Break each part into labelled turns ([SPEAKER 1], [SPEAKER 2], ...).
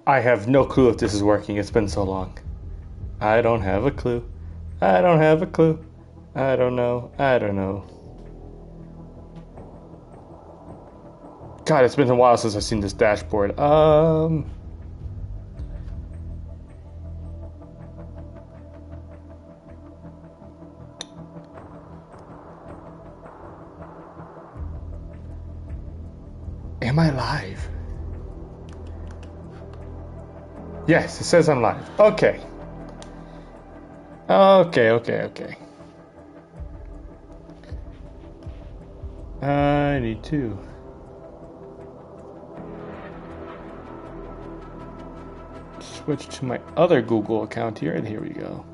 [SPEAKER 1] I have no clue if this is working. It's been so long. I don't have a clue. I don't have a clue. I don't know. I don't know. God, it's been a while since I've seen this dashboard. Am I live? Yes, it says I'm live. Okay. Okay. I need to switch to my other Google account here, and here we go.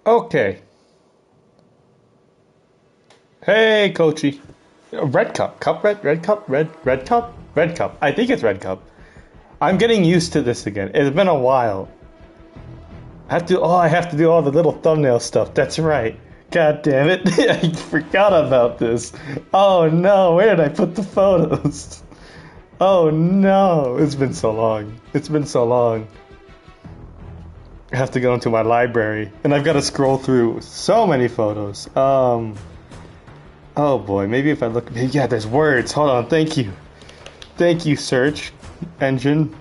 [SPEAKER 1] Okay. Hey, Coachy. Red cup. Cup red? Red cup? Red cup? Red cup. I think it's red cup. I'm getting used to this again. It's been a while. I have to do all the little thumbnail stuff. That's right. God damn it. I forgot about this. Oh no, where did I put the photos? Oh no. It's been so long. It's been so long. I have to go into my library, and I've got to scroll through so many photos. Oh boy, maybe if I look, yeah, there's words. Hold on, thank you, search engine.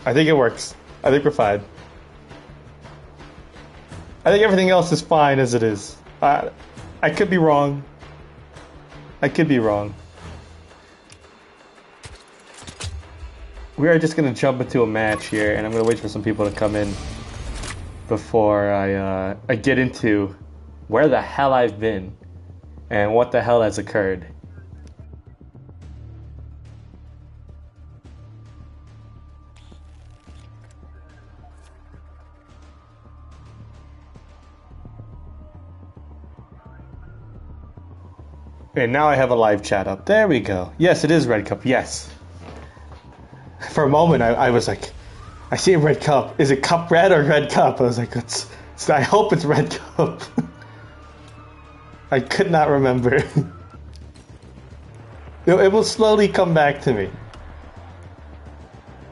[SPEAKER 1] I think it works. I think we're fine. I think everything else is fine as it is. I could be wrong. We are just gonna jump into a match here, and I'm gonna wait for some people to come in before I get into where the hell I've been and what the hell has occurred. And now I have a live chat up. There we go. Yes, it is Red Cup. Yes. For a moment, I was like, I see a red cup. Is it cup red or red cup? I was like, I hope it's red cup. I could not remember. It will slowly come back to me.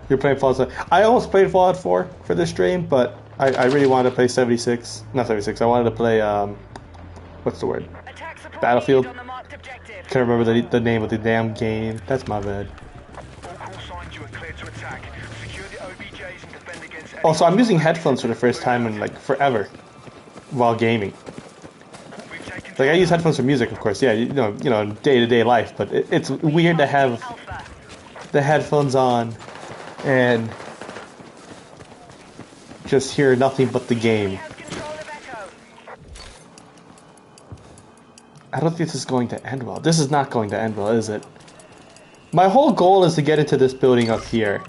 [SPEAKER 1] You're playing Fallout 4. I almost played Fallout 4 for this stream, but I really wanted to play 76. Not 76. I wanted to play, what's the word? Battlefield. Can't remember the name of the damn game. That's my bad. Also, I'm using headphones for the first time in like forever while gaming. Like I use headphones for music, of course. Yeah, you know, day-to-day life. But it's weird to have the headphones on and just hear nothing but the game. I don't think this is going to end well. This is not going to end well, is it? My whole goal is to get into this building up here.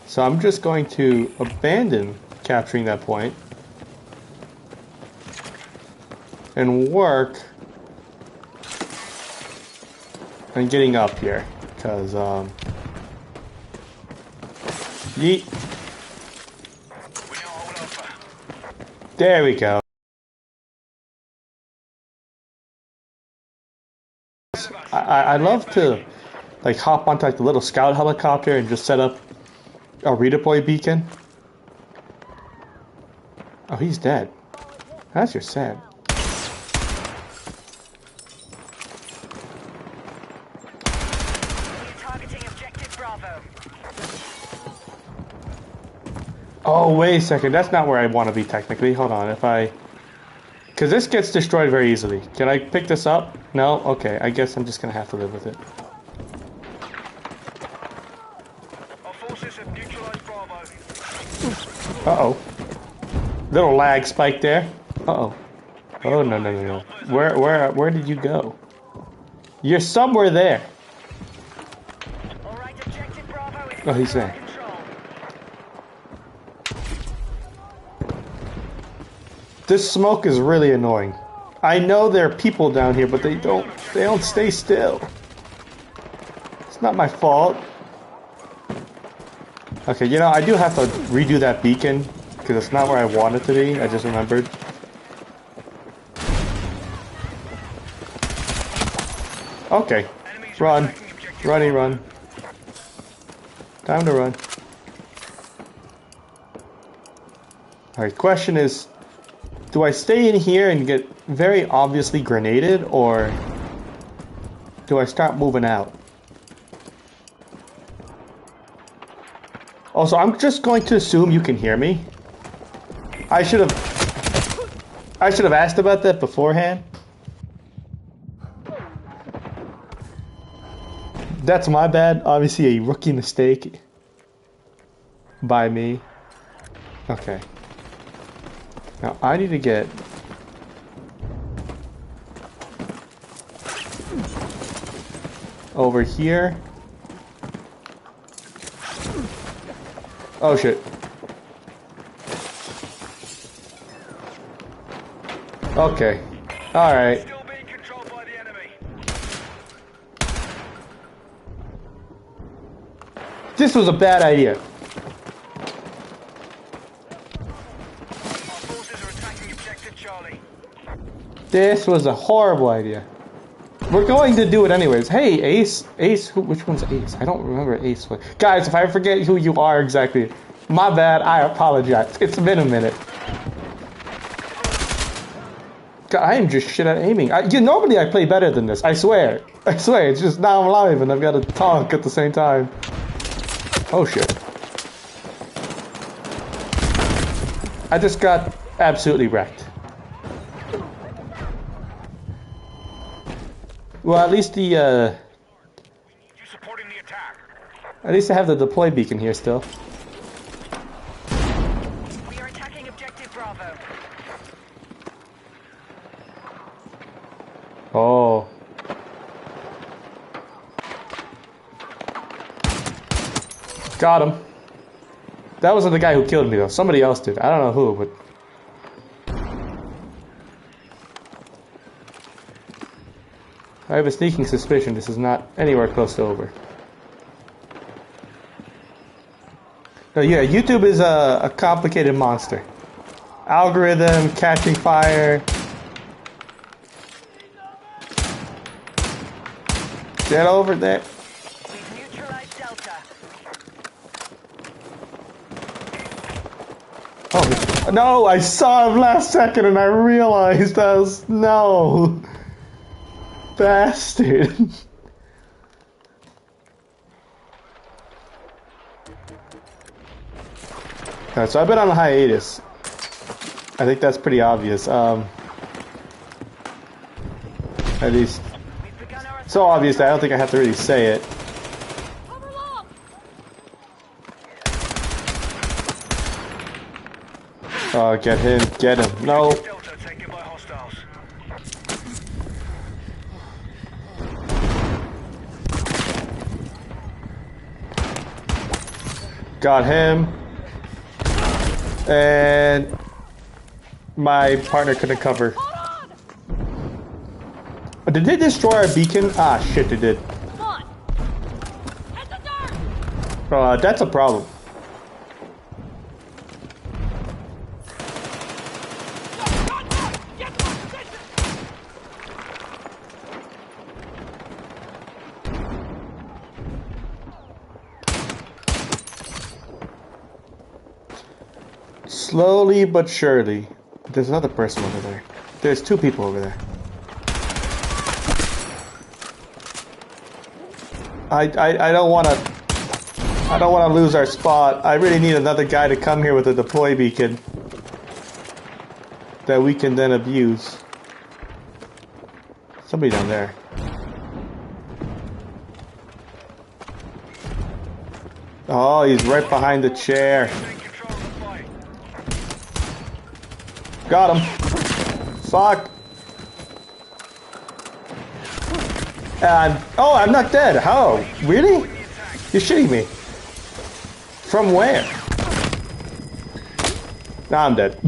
[SPEAKER 1] So I'm just going to abandon capturing that point and work on getting up here, because yeet. There we go. I love to like hop onto like the little scout helicopter and just set up a redeploy beacon. Oh, he's dead. That's just sad. Oh, wait a second. That's not where I want to be technically. Hold on. If I... Because this gets destroyed very easily. Can I pick this up? No? Okay. I guess I'm just going to have to live with it.
[SPEAKER 2] Our forces have neutralized Bravo.
[SPEAKER 1] Uh-oh. Little lag spike there. Uh-oh. Oh, no, no, no, no. Where did you go? You're somewhere there.
[SPEAKER 2] All right, objective Bravo is
[SPEAKER 1] Oh, he's there.
[SPEAKER 2] control.
[SPEAKER 1] This smoke is really annoying. I know there are people down here, but they don't stay still. It's not my fault. Okay, you know, I do have to redo that beacon because it's not where I want it to be. I just remembered. Okay. Run. Runny run. Time to run. Alright, question is, do I stay in here and get very obviously grenaded, or do I start moving out? Also, I'm just going to assume you can hear me. I should have asked about that beforehand. That's my bad. Obviously a rookie mistake by me. Okay. Now I need to get over here. Oh shit. Okay. Alright.
[SPEAKER 2] Still being controlled by the enemy.
[SPEAKER 1] This was a bad idea.
[SPEAKER 2] Our forces are attacking objective Charlie.
[SPEAKER 1] This was a horrible idea. We're going to do it anyways. Hey, Ace. Ace? Which one's Ace? I don't remember Ace. Guys, if I forget who you are exactly, my bad. I apologize. It's been a minute. God, I am just shit at aiming. Normally I play better than this. I swear. I swear. It's just now I'm live and I've got to talk at the same time. Oh shit. I just got absolutely wrecked. Well, at least the,
[SPEAKER 2] You supporting the attack?
[SPEAKER 1] at least I have the deploy beacon here still.
[SPEAKER 2] We are attacking objective Bravo.
[SPEAKER 1] Oh. Got him. That wasn't the guy who killed me though. Somebody else did. I don't know who, but... I have a sneaking suspicion this is not anywhere close to over. No, yeah, YouTube is a complicated monster. Algorithm, catching fire. Get over there.
[SPEAKER 2] We've neutralized Delta.
[SPEAKER 1] Oh, no, I saw him last second and I realized I was... No. Bastard. Alright, so I've been on a hiatus. I think that's pretty obvious. At least...
[SPEAKER 2] We've begun our
[SPEAKER 1] So obvious that I don't think I have to really say it. Oh, get him, get him. No.
[SPEAKER 2] Delta taken by hostiles.
[SPEAKER 1] Got him. And my partner couldn't cover. Did they destroy our beacon? Ah, shit, they did. That's a problem. Slowly but surely. There's another person over there. There's two people over there. I don't want to... I don't want to lose our spot. I really need another guy to come here with a deploy beacon that we can then abuse. Somebody down there. Oh, he's right behind the chair. Got him. Fuck. And oh, I'm not dead. How? Really? You're shitting me. From where? Nah, I'm dead.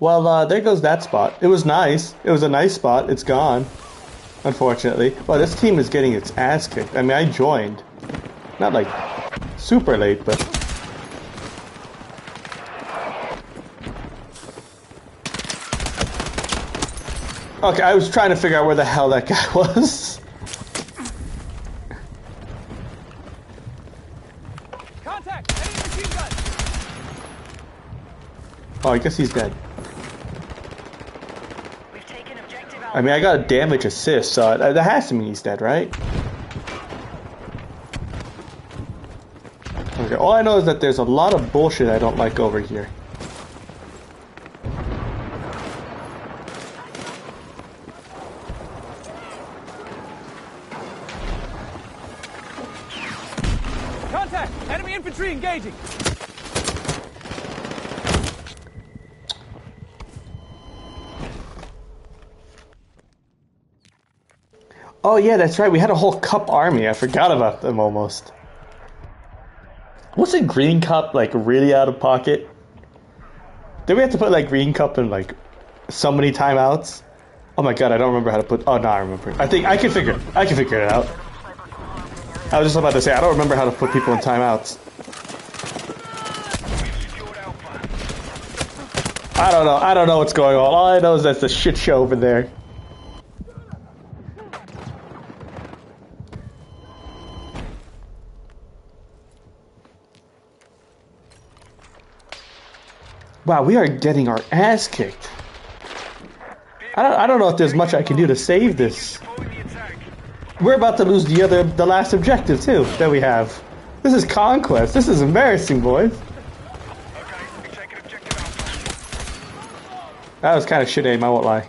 [SPEAKER 1] Well, there goes that spot. It was nice. It was a nice spot. It's gone, unfortunately. Well, this team is getting its ass kicked. I mean, I joined. Not like super late, but... Okay, I was trying to figure out where the hell that guy was.
[SPEAKER 2] Contact! Enemy machine gun!
[SPEAKER 1] Oh, I guess he's dead.
[SPEAKER 2] We've taken objective
[SPEAKER 1] I mean, I got a damage assist, so that has to mean he's dead, right? Okay, all I know is that there's a lot of bullshit I don't like over here.
[SPEAKER 2] Contact! Enemy infantry engaging!
[SPEAKER 1] Oh yeah, that's right. We had a whole cup army. I forgot about them almost. Wasn't Green Cup like really out of pocket? Did we have to put like Green Cup in like so many timeouts? Oh my god, I don't remember how to put. Oh no, I remember. I think I can figure it out. I was just about to say I don't remember how to put people in timeouts. I don't know. I don't know what's going on. All I know is that's a shit show over there. Wow, we are getting our ass kicked. I don't know if there's much I can do to save this. We're about to lose the last objective too that we have. This is conquest. This is embarrassing, boys. That was kind of shit aim, I won't lie.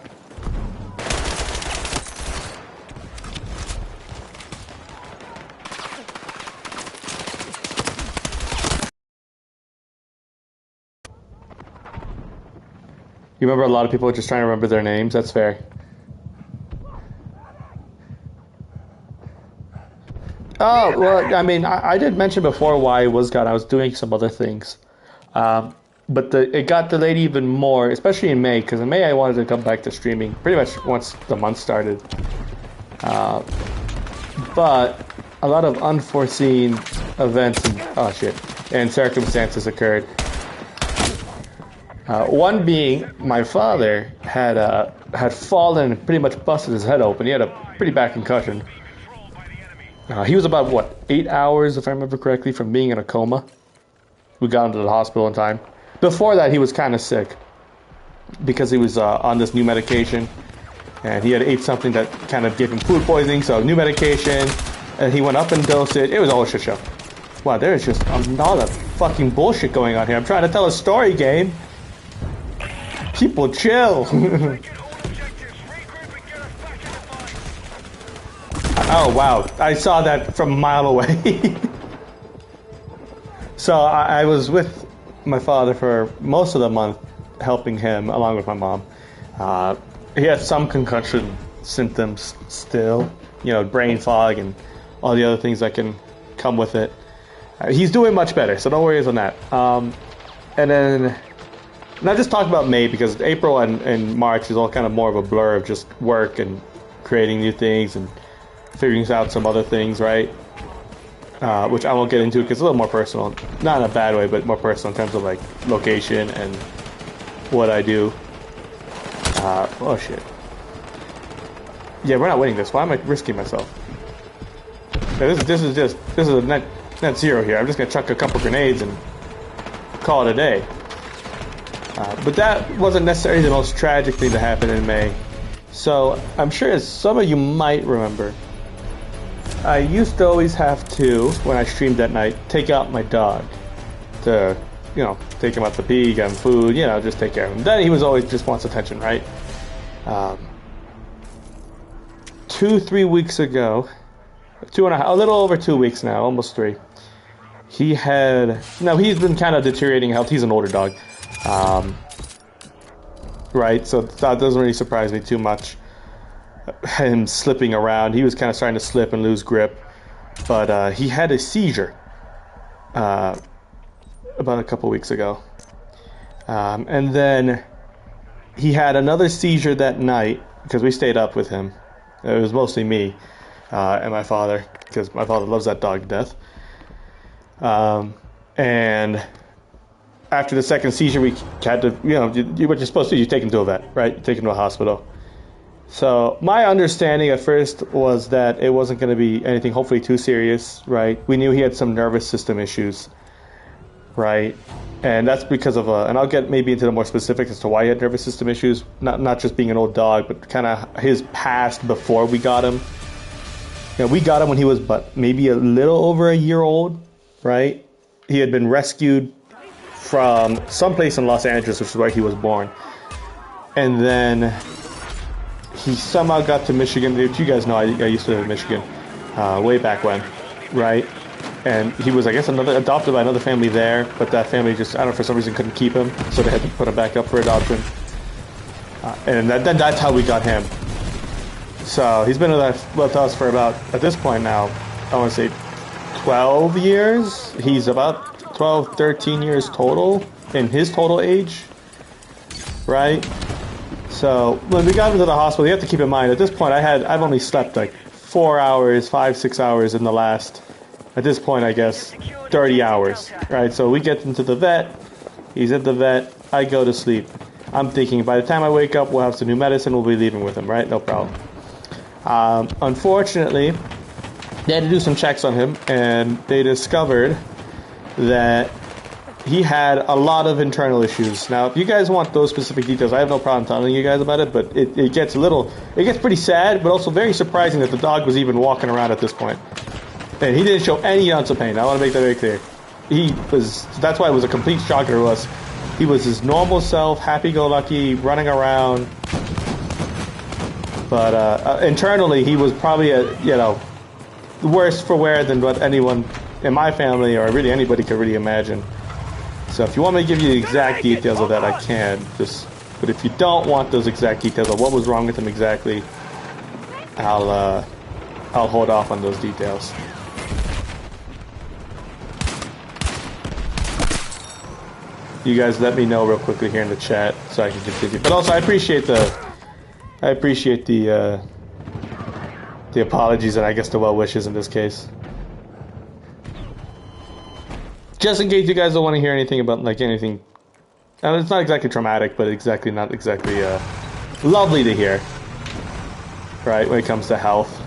[SPEAKER 1] You remember a lot of people just trying to remember their names? That's fair. Oh, well, I mean, I did mention before why I was gone. I was doing some other things. But it got delayed even more, especially in May, because in May I wanted to come back to streaming pretty much once the month started. But a lot of unforeseen events and circumstances occurred. One being, my father had fallen and pretty much busted his head open. He had a pretty bad concussion. He was about, what, 8 hours, if I remember correctly, from being in a coma. We got him to the hospital in time. Before that, he was kind of sick because he was on this new medication. And he had ate something that kind of gave him food poisoning, so new medication. And he went up in dosage. It was all a shit show. Wow, there is just a lot of fucking bullshit going on here. I'm trying to tell a story, game. People chill. Oh wow, I saw that from a mile away. So I was with my father for most of the month, helping him along with my mom. He has some concussion symptoms still, you know, brain fog and all the other things that can come with it. He's doing much better, so no worries on that. And then, not just talk about May, because April and March is all kind of more of a blur of just work and creating new things and figuring out some other things, right? Which I won't get into because it's a little more personal. Not in a bad way, but more personal in terms of like location and what I do. Oh shit. Yeah, we're not winning this. Why am I risking myself? Yeah, this is a net zero here. I'm just gonna chuck a couple grenades and call it a day. But that wasn't necessarily the most tragic thing that happened in May. So I'm sure as some of you might remember, I used to always have to, when I streamed at night, take out my dog to, you know, take him out to pee, get him food, you know, just take care of him. Then he was always just wants attention, right? 2-3 weeks ago, 2.5, a little over 2 weeks now, almost 3. He's been kind of deteriorating health. He's an older dog, right? So that doesn't really surprise me too much. Him slipping around, he was kind of starting to slip and lose grip, but he had a seizure about a couple weeks ago, and then he had another seizure that night because we stayed up with him. It was mostly me and my father, because my father loves that dog to death. And after the second seizure, we had to, you know, what you're supposed to do, you take him to a vet, right? You take him to a hospital. So my understanding at first was that it wasn't going to be anything hopefully too serious, right? We knew he had some nervous system issues, right? And that's because of and I'll get maybe into the more specifics as to why he had nervous system issues, not just being an old dog, but kind of his past before we got him. You know, we got him when he was maybe a little over a year old, right? He had been rescued from someplace in Los Angeles, which is where he was born. And then he somehow got to Michigan. You guys know I used to live in Michigan way back when, right? And he was, I guess, adopted by another family there, but that family just, I don't know, for some reason couldn't keep him, so they had to put him back up for adoption. And that's how we got him. So he's been with us for about, at this point now, I want to say 12 years. He's about 12, 13 years total in his total age, right? So when we got him to the hospital, you have to keep in mind, at this point, I've only slept like 4 hours, 5-6 hours in the last, at this point, I guess, 30 hours, right? So we get him to the vet, he's at the vet, I go to sleep. I'm thinking by the time I wake up, we'll have some new medicine, we'll be leaving with him, right? No problem. Unfortunately, they had to do some checks on him, and they discovered that he had a lot of internal issues. Now, if you guys want those specific details, I have no problem telling you guys about it, but it gets pretty sad, but also very surprising that the dog was even walking around at this point. And he didn't show any ounce of pain. I want to make that very clear. That's why it was a complete shocker to us. He was his normal self, happy-go-lucky, running around. But internally, he was probably worse for wear than what anyone in my family or really anybody could really imagine. So if you want me to give you the exact details of that, I can. But if you don't want those exact details of what was wrong with him exactly, I'll hold off on those details. You guys let me know real quickly here in the chat so I can continue. But also I appreciate the apologies and I guess the well wishes in this case. Just in case you guys don't want to hear anything about anything, and it's not exactly traumatic, but not exactly lovely to hear, right? When it comes to health,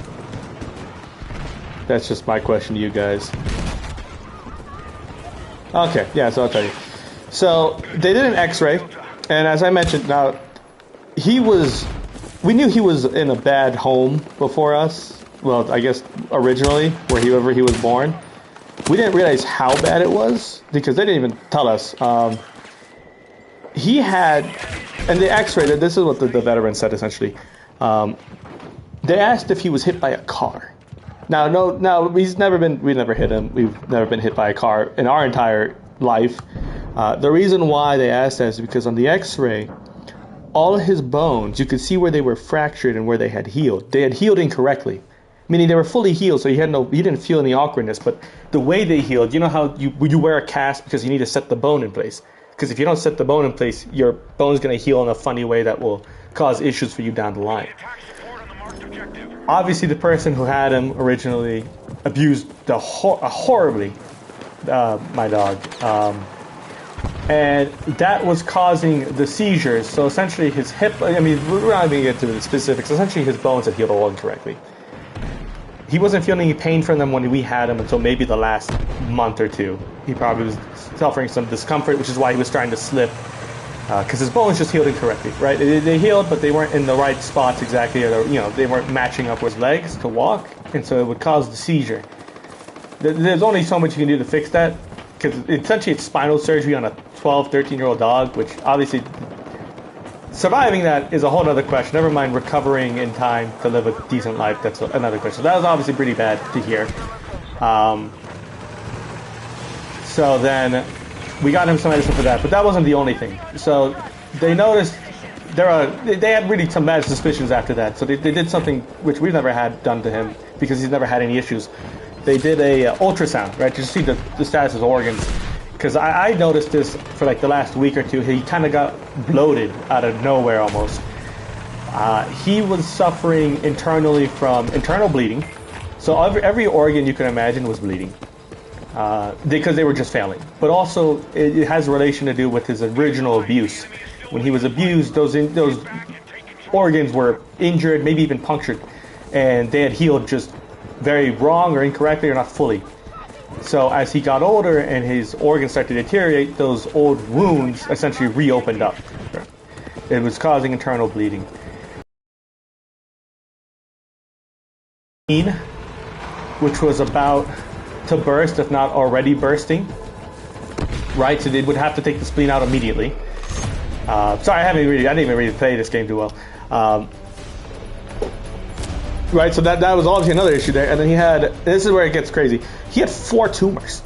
[SPEAKER 1] that's just my question to you guys. Okay, yeah, so I'll tell you. So they did an X-ray, and as I mentioned, now we knew he was in a bad home before us. Well, I guess originally, wherever he was born. We didn't realize how bad it was because they didn't even tell us. He had, and the X-ray. This is what the veteran said essentially. They asked if he was hit by a car. Now, we never hit him. We've never been hit by a car in our entire life. The reason why they asked that is because on the X-ray, all of his bones, you could see where they were fractured and where they had healed. They had healed incorrectly. Meaning they were fully healed, so he didn't feel any awkwardness. But the way they healed, you know how you wear a cast because you need to set the bone in place. Because if you don't set the bone in place, your bone's going to heal in a funny way that will cause issues for you down the line. Obviously, the person who had him originally abused horribly my dog, and that was causing the seizures. So essentially, his hip. I mean, we're not going to get into the specifics. Essentially, his bones had healed all incorrectly. He wasn't feeling any pain from them when we had him until maybe the last month or two. He probably was suffering some discomfort, which is why he was starting to slip because his bones just healed incorrectly, right? They healed, but they weren't in the right spots exactly, or they weren't matching up with his legs to walk, and so it would cause the seizure. There's only so much you can do to fix that, because essentially it's spinal surgery on a 12, 13-year-old dog, which obviously surviving that is a whole other question. Never mind recovering in time to live a decent life. That's another question. So that was obviously pretty bad to hear. So then we got him some medicine for that, but that wasn't the only thing. So they noticed they had really some bad suspicions after that. So they did something which we've never had done to him because he's never had any issues. They did a ultrasound, right, to see the status of his organs. Because I noticed this for like the last week or two. He kind of got bloated out of nowhere almost. He was suffering internally from internal bleeding. So every organ you can imagine was bleeding. Because they were just failing. But also it has a relation to do with his original abuse. When he was abused, those organs were injured, maybe even punctured. And they had healed just very wrong or incorrectly or not fully. So as he got older and his organs started to deteriorate, those old wounds essentially reopened up. It was causing internal bleeding. Which was about to burst, if not already bursting. Right, so they would have to take the spleen out immediately. Sorry, I didn't even really play this game too well. Right, so that was obviously another issue there. And then he had, this is where it gets crazy. He had 4 tumors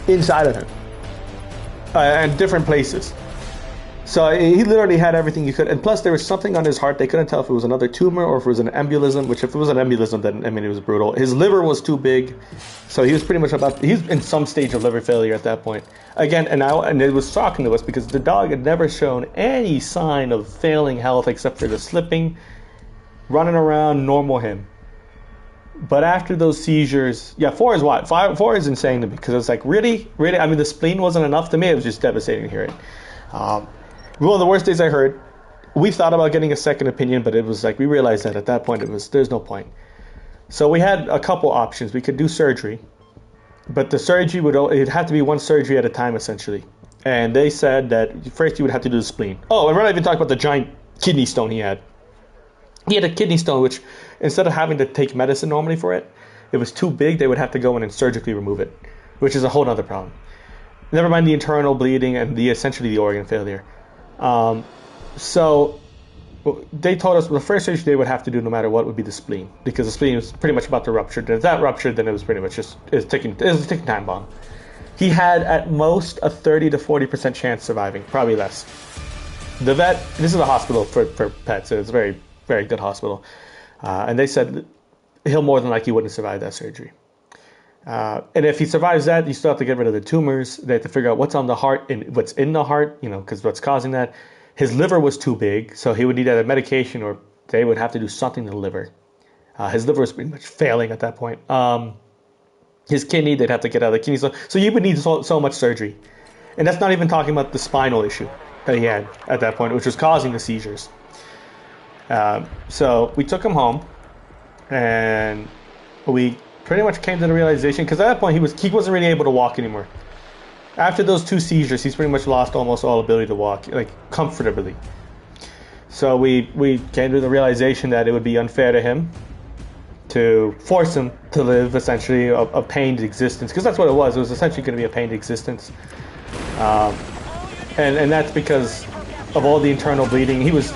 [SPEAKER 1] inside of him. And different places. So he literally had everything you could. And plus there was something on his heart. They couldn't tell if it was another tumor or if it was an embolism, which if it was an embolism, then, I mean, it was brutal. His liver was too big. So he was pretty much he's in some stage of liver failure at that point. Again, and it was shocking to us because the dog had never shown any sign of failing health except for the slipping, running around, normal him. But after those seizures, 4 is what? 4 is insane to me because it's like, really? I mean, the spleen wasn't enough to me. It was just devastating to hear it. One of the worst days I heard. We thought about getting a second opinion, but it was like, we realized that at that point, there's no point. So we had a couple options. We could do surgery, but the surgery it'd have to be one surgery at a time, essentially. And they said that first you would have to do the spleen. Oh, and we're not even talking about the giant kidney stone he had. He had a kidney stone, which instead of having to take medicine normally for it, it was too big. They would have to go in and surgically remove it, which is a whole other problem. Never mind the internal bleeding and essentially the organ failure. So they told us the first surgery they would have to do no matter what would be the spleen, because the spleen was pretty much about to rupture. And if that ruptured, then it was pretty much it was a ticking time bomb. He had at most a 30 to 40% chance surviving, probably less. The vet, this is a hospital for pets, so it's a very, very good hospital. And they said he'll more than likely wouldn't survive that surgery. And if he survives that, you still have to get rid of the tumors. They have to figure out what's on the heart and what's in the heart, because what's causing that. His liver was too big, so he would need either medication or they would have to do something to the liver. His liver was pretty much failing at that point. His kidney, they'd have to get out of the kidney. So you would need so much surgery. And that's not even talking about the spinal issue that he had at that point, which was causing the seizures. So we took him home, and we pretty much came to the realization, because at that point he wasn't really able to walk anymore. After those 2 seizures, he's pretty much lost almost all ability to walk, like comfortably. So we came to the realization that it would be unfair to him to force him to live essentially a pained existence, because that's what it was. It was essentially going to be a pained existence, and that's because of all the internal bleeding. He was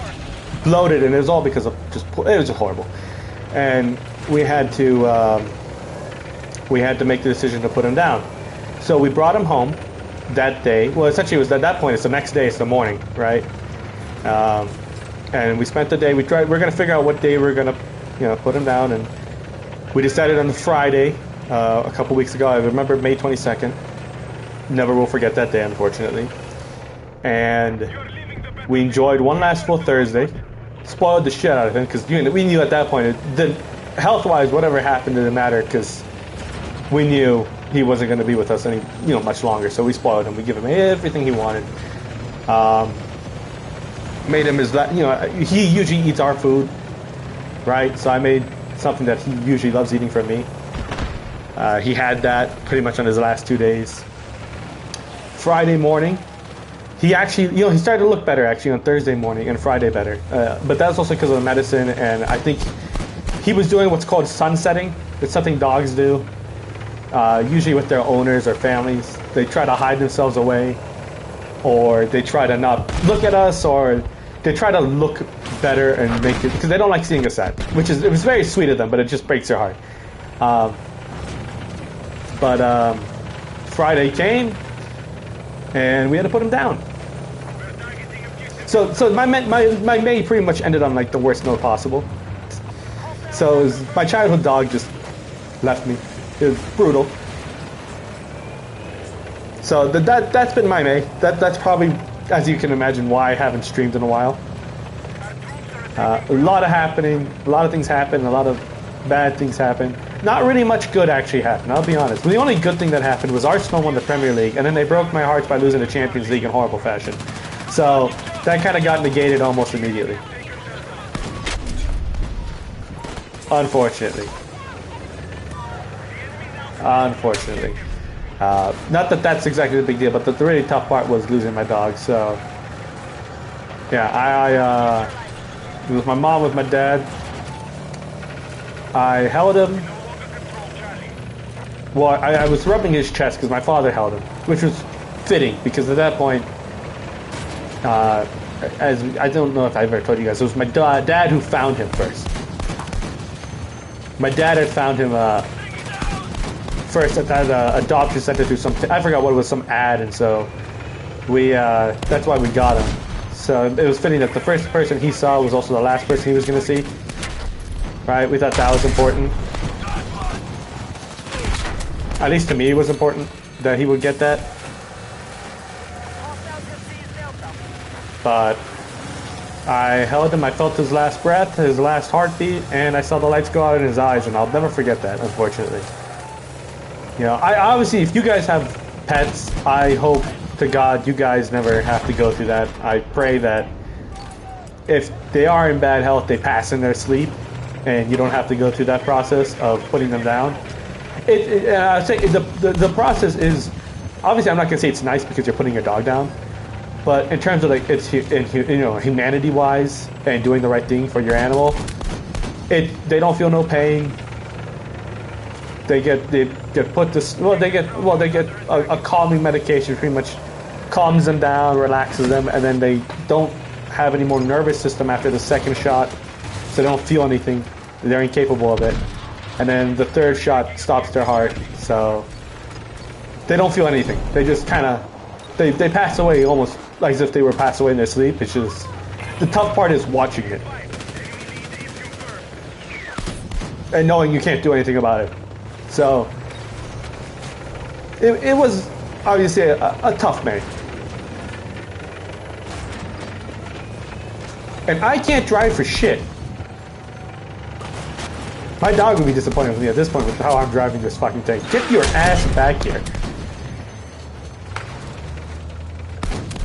[SPEAKER 1] bloated, and it was all because of it was just horrible. And we had to make the decision to put him down. So we brought him home that day. Well, essentially it was at that point, it's the next day, it's the morning, right? And we spent the day, we're going to figure out what day we're going to, put him down. And we decided on the Friday, a couple weeks ago. I remember May 22nd. Never will forget that day, unfortunately. And we enjoyed one last full Thursday. Spoiled the shit out of him, because we knew at that point, health-wise, whatever happened didn't matter, because we knew he wasn't going to be with us any, much longer. So we spoiled him. We give him everything he wanted. Made him he usually eats our food, right? So I made something that he usually loves eating from me. He had that pretty much on his last 2 days. Friday morning, he actually, you know, he started to look better actually on Thursday morning and Friday better. But that's also because of the medicine, and I think he was doing what's called sunsetting. It's something dogs do, usually with their owners or families. They try to hide themselves away, or they try to not look at us, or they try to look better and make it, because they don't like seeing us sad, it was very sweet of them, but it just breaks their heart. But Friday came, and we had to put him down. So my May pretty much ended on like the worst note possible. So my childhood dog just left me. It was brutal. So that's been my May. That's probably, as you can imagine, why I haven't streamed in a while. A lot of things happen, a lot of bad things happen. Not really much good actually happened, I'll be honest. The only good thing that happened was Arsenal won the Premier League, and then they broke my heart by losing the Champions League in horrible fashion. So that kind of got negated almost immediately. Unfortunately. Not that that's exactly the big deal, but the really tough part was losing my dog. So yeah, it was my mom with my dad. I held him. Well, I was rubbing his chest because my father held him, which was fitting because at that point, as I don't know if I ever told you guys, it was my dad who found him first. My dad had found him first at that adoption center through I forgot what it was, some ad, and so we that's why we got him. So it was fitting that the first person he saw was also the last person he was going to see. Right? We thought that was important. At least to me it was important that he would get that. But I held him, I felt his last breath, his last heartbeat, and I saw the lights go out in his eyes, and I'll never forget that, unfortunately. You know, I obviously, if you guys have pets, I hope to God you guys never have to go through that. I pray that if they are in bad health, they pass in their sleep, and you don't have to go through that process of putting them down. I say the process is, obviously I'm not gonna say it's nice because you're putting your dog down, but in terms of like it's, you know, humanity wise and doing the right thing for your animal, they don't feel no pain. They get put this, they get a calming medication, pretty much calms them down, relaxes them, and then they don't have any more nervous system after the second shot, so they don't feel anything. They're incapable of it. And then the third shot stops their heart, so they don't feel anything. They just kind of, they pass away almost like as if they were passed away in their sleep. It's just, the tough part is watching it. And knowing you can't do anything about it. So, it was obviously a tough May. And I can't drive for shit. My dog would be disappointed with me at this point with how I'm driving this fucking thing. Get your ass back here.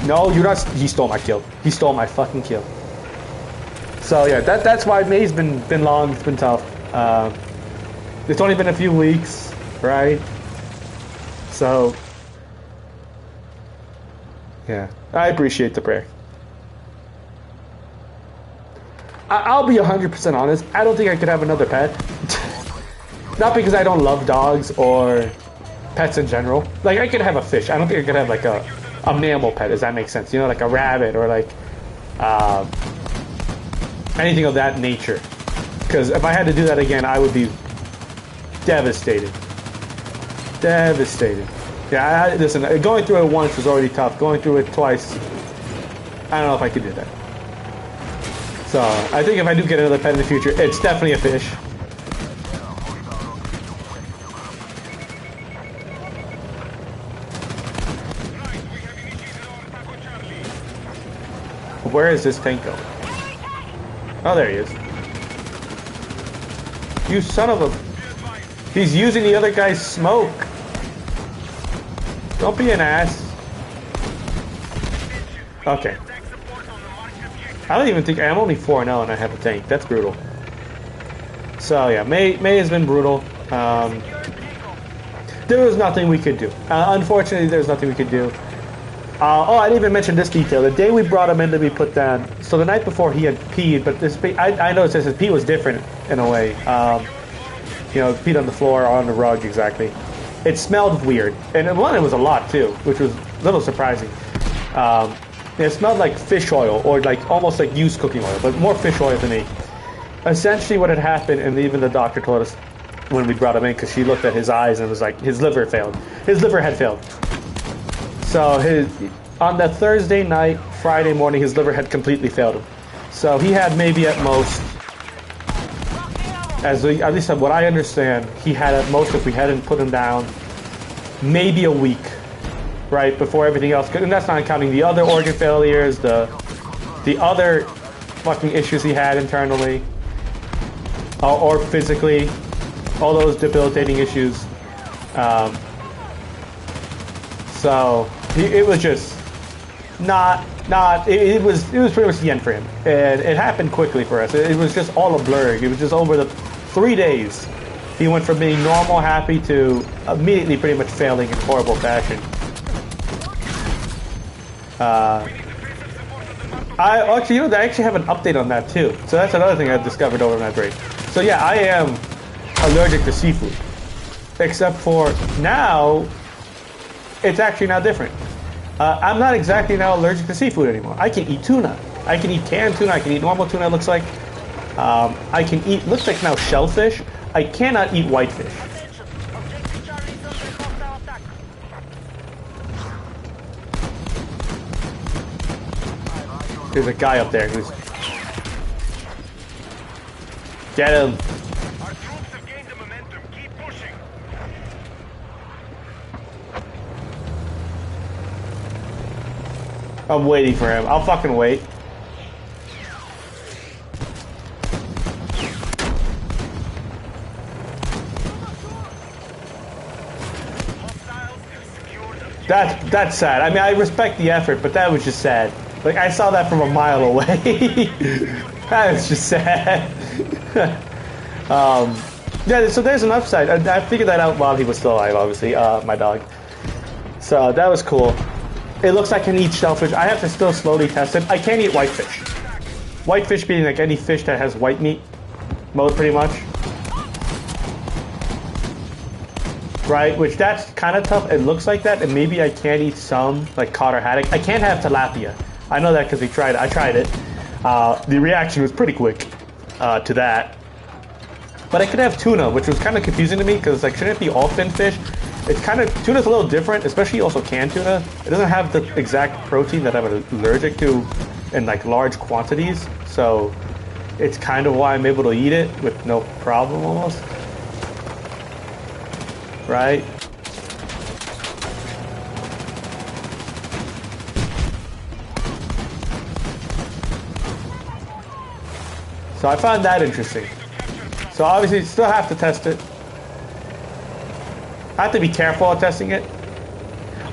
[SPEAKER 1] No, you're not. He stole my kill. He stole my fucking kill. So yeah, that's why May's been long. It's been tough. It's only been a few weeks, right? So yeah, I appreciate the prayer. I'll be 100% honest. I don't think I could have another pet. Not because I don't love dogs or pets in general. Like, I could have a fish. I don't think I could have, like, a mammal pet, does that make sense? You know, like a rabbit or, like, anything of that nature. Because if I had to do that again, I would be devastated. Devastated. Yeah, listen, going through it once was already tough. Going through it twice, I don't know if I could do that. So, I think if I do get another pet in the future, it's definitely a fish. Where is this tank going? Oh, there he is. You son of a... He's using the other guy's smoke. Don't be an ass. Okay. I don't even think... I'm only 4-0 and I have a tank. That's brutal. So, yeah. May has been brutal. There was nothing we could do. Unfortunately, there's nothing we could do.
[SPEAKER 3] Oh, I didn't even mention this detail. The day we brought him in to be put down, so the night before he had peed, but this I noticed his pee was different in a way. You know, peed on the floor or on the rug, exactly. It smelled weird. And one, it was a lot too, which was a little surprising. It smelled like fish oil, or like almost like used cooking oil, but more fish oil to me. Essentially what had happened, and even the doctor told us when we brought him in, because she looked at his eyes and was like, his liver failed. His liver had failed. So on that Thursday night, Friday morning, his liver had completely failed him. So he had maybe at most, at least what I understand, he had at most, if we hadn't put him down, maybe a week, right, before everything else could, and that's not counting the other organ failures, the other fucking issues he had internally, or physically, all those debilitating issues. So it was just it was pretty much the end for him, and it happened quickly for us. It was just all a blur. It was just over the 3 days. He went from being normal, happy, to immediately pretty much failing in horrible fashion. I actually have an update on that too. So that's another thing I've discovered over my break. So yeah, I am allergic to seafood, except for now, it's actually now different. I'm not exactly now allergic to seafood anymore. I can eat tuna. I can eat canned tuna. I can eat normal tuna, it looks like. I can eat, looks like now, shellfish. I cannot eat whitefish. There's a guy up there who's... Get him!
[SPEAKER 2] Our troops have gained the momentum. Keep pushing.
[SPEAKER 1] I'm waiting for him. I'll fucking wait. That's sad. I mean, I respect the effort, but that was just sad. Like, I saw that from a mile away. That was just sad. Yeah, so there's an upside. I figured that out while he was still alive, obviously, my dog. So that was cool. It looks like I can eat shellfish. I have to still slowly test it. I can't eat whitefish. Whitefish being like any fish that has white meat, pretty much. Right, which that's kind of tough. It looks like that, and maybe I can't eat some, like cod or haddock. I can't have tilapia. I know that because we tried it. I tried it. The reaction was pretty quick to that. But I could have tuna, which was kind of confusing to me because like, shouldn't it be all fin fish? It's kind of, tuna's a little different, especially also canned tuna. It doesn't have the exact protein that I'm allergic to in like large quantities. So it's kind of why I'm able to eat it with no problem almost. Right? So I found that interesting. So obviously you still have to test it. I have to be careful of testing it.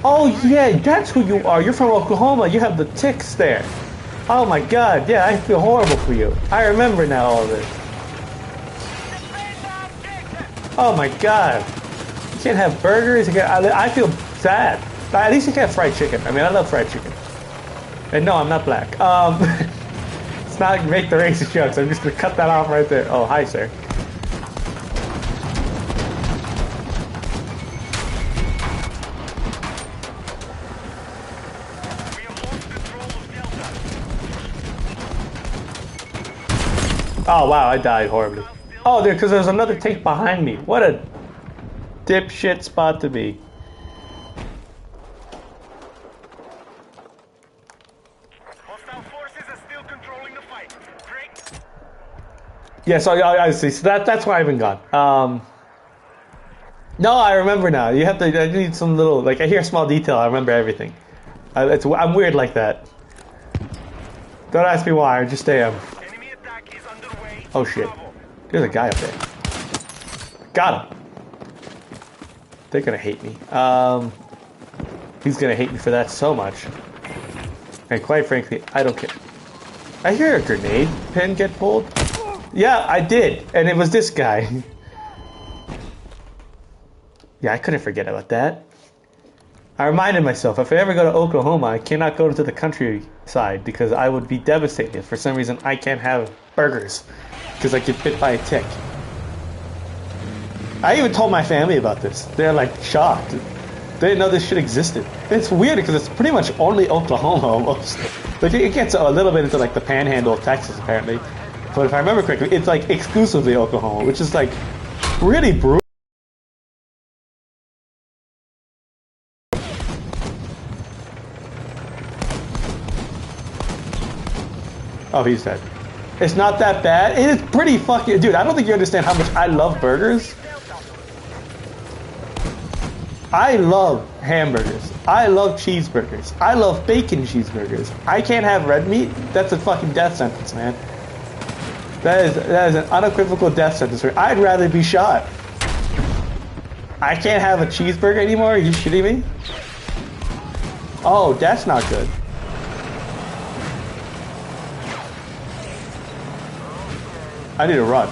[SPEAKER 1] Oh yeah, that's who you are. You're from Oklahoma. You have the ticks there. Oh my god, yeah, I feel horrible for you. I remember now all of this. Oh my god. You can't have burgers. I feel sad. At least you can have fried chicken. I mean, I love fried chicken. And no, I'm not black. It's not make the racist jokes. I'm just gonna cut that off right there. Oh, hi, sir. Oh wow, I died horribly. Oh, dude, because there's another tank behind me. What a dipshit spot to be.
[SPEAKER 2] Hostile forces are still controlling the fight. Great.
[SPEAKER 1] Yeah, so I see. So that's why I haven't gone. No, I remember now. You have to. I need some little. Like I hear a small detail. I remember everything. I'm weird like that. Don't ask me why. I just am.
[SPEAKER 2] Enemy attack is underway.
[SPEAKER 1] Oh shit. There's a guy up there. Got him. They're gonna hate me. He's gonna hate me for that so much. And quite frankly, I don't care. I hear a grenade pin get pulled. Yeah, I did. And it was this guy. Yeah, I couldn't forget about that. I reminded myself, if I ever go to Oklahoma, I cannot go into the countryside because I would be devastated. For some reason, I can't have burgers because I get bit by a tick. I even told my family about this. They're like shocked. They didn't know this shit existed. It's weird because it's pretty much only Oklahoma almost. Like it gets a little bit into like the panhandle of Texas apparently. But if I remember correctly, it's like exclusively Oklahoma, which is like really brutal. Oh, he's dead. It's not that bad. It is pretty fucking... Dude, I don't think you understand how much I love burgers. I love hamburgers. I love cheeseburgers. I love bacon cheeseburgers. I can't have red meat. That's a fucking death sentence, man. That is an unequivocal death sentence. I'd rather be shot. I can't have a cheeseburger anymore? Are you shitting me? Oh, that's not good. I need to run.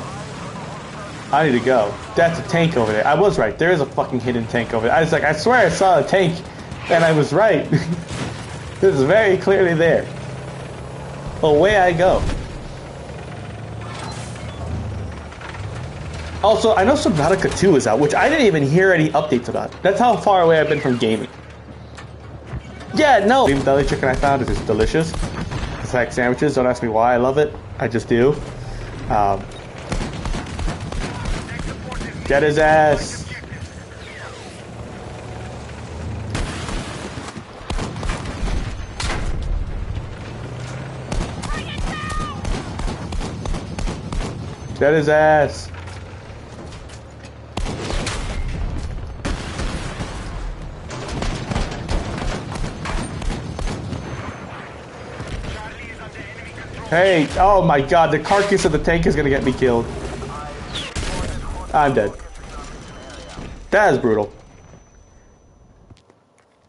[SPEAKER 1] I need to go. That's a tank over there. I was right. There is a fucking hidden tank over there. I was like, I swear I saw a tank, and I was right. It was very clearly there. Away I go. Also, I know Subnautica 2 is out, which I didn't even hear any updates about. That's how far away I've been from gaming. Yeah, no. The deli chicken I found is just delicious. It's like sandwiches. Don't ask me why I love it. I just do. Get his ass. Get his ass. Hey, oh my god, the carcass of the tank is gonna get me killed. I'm dead. That is brutal.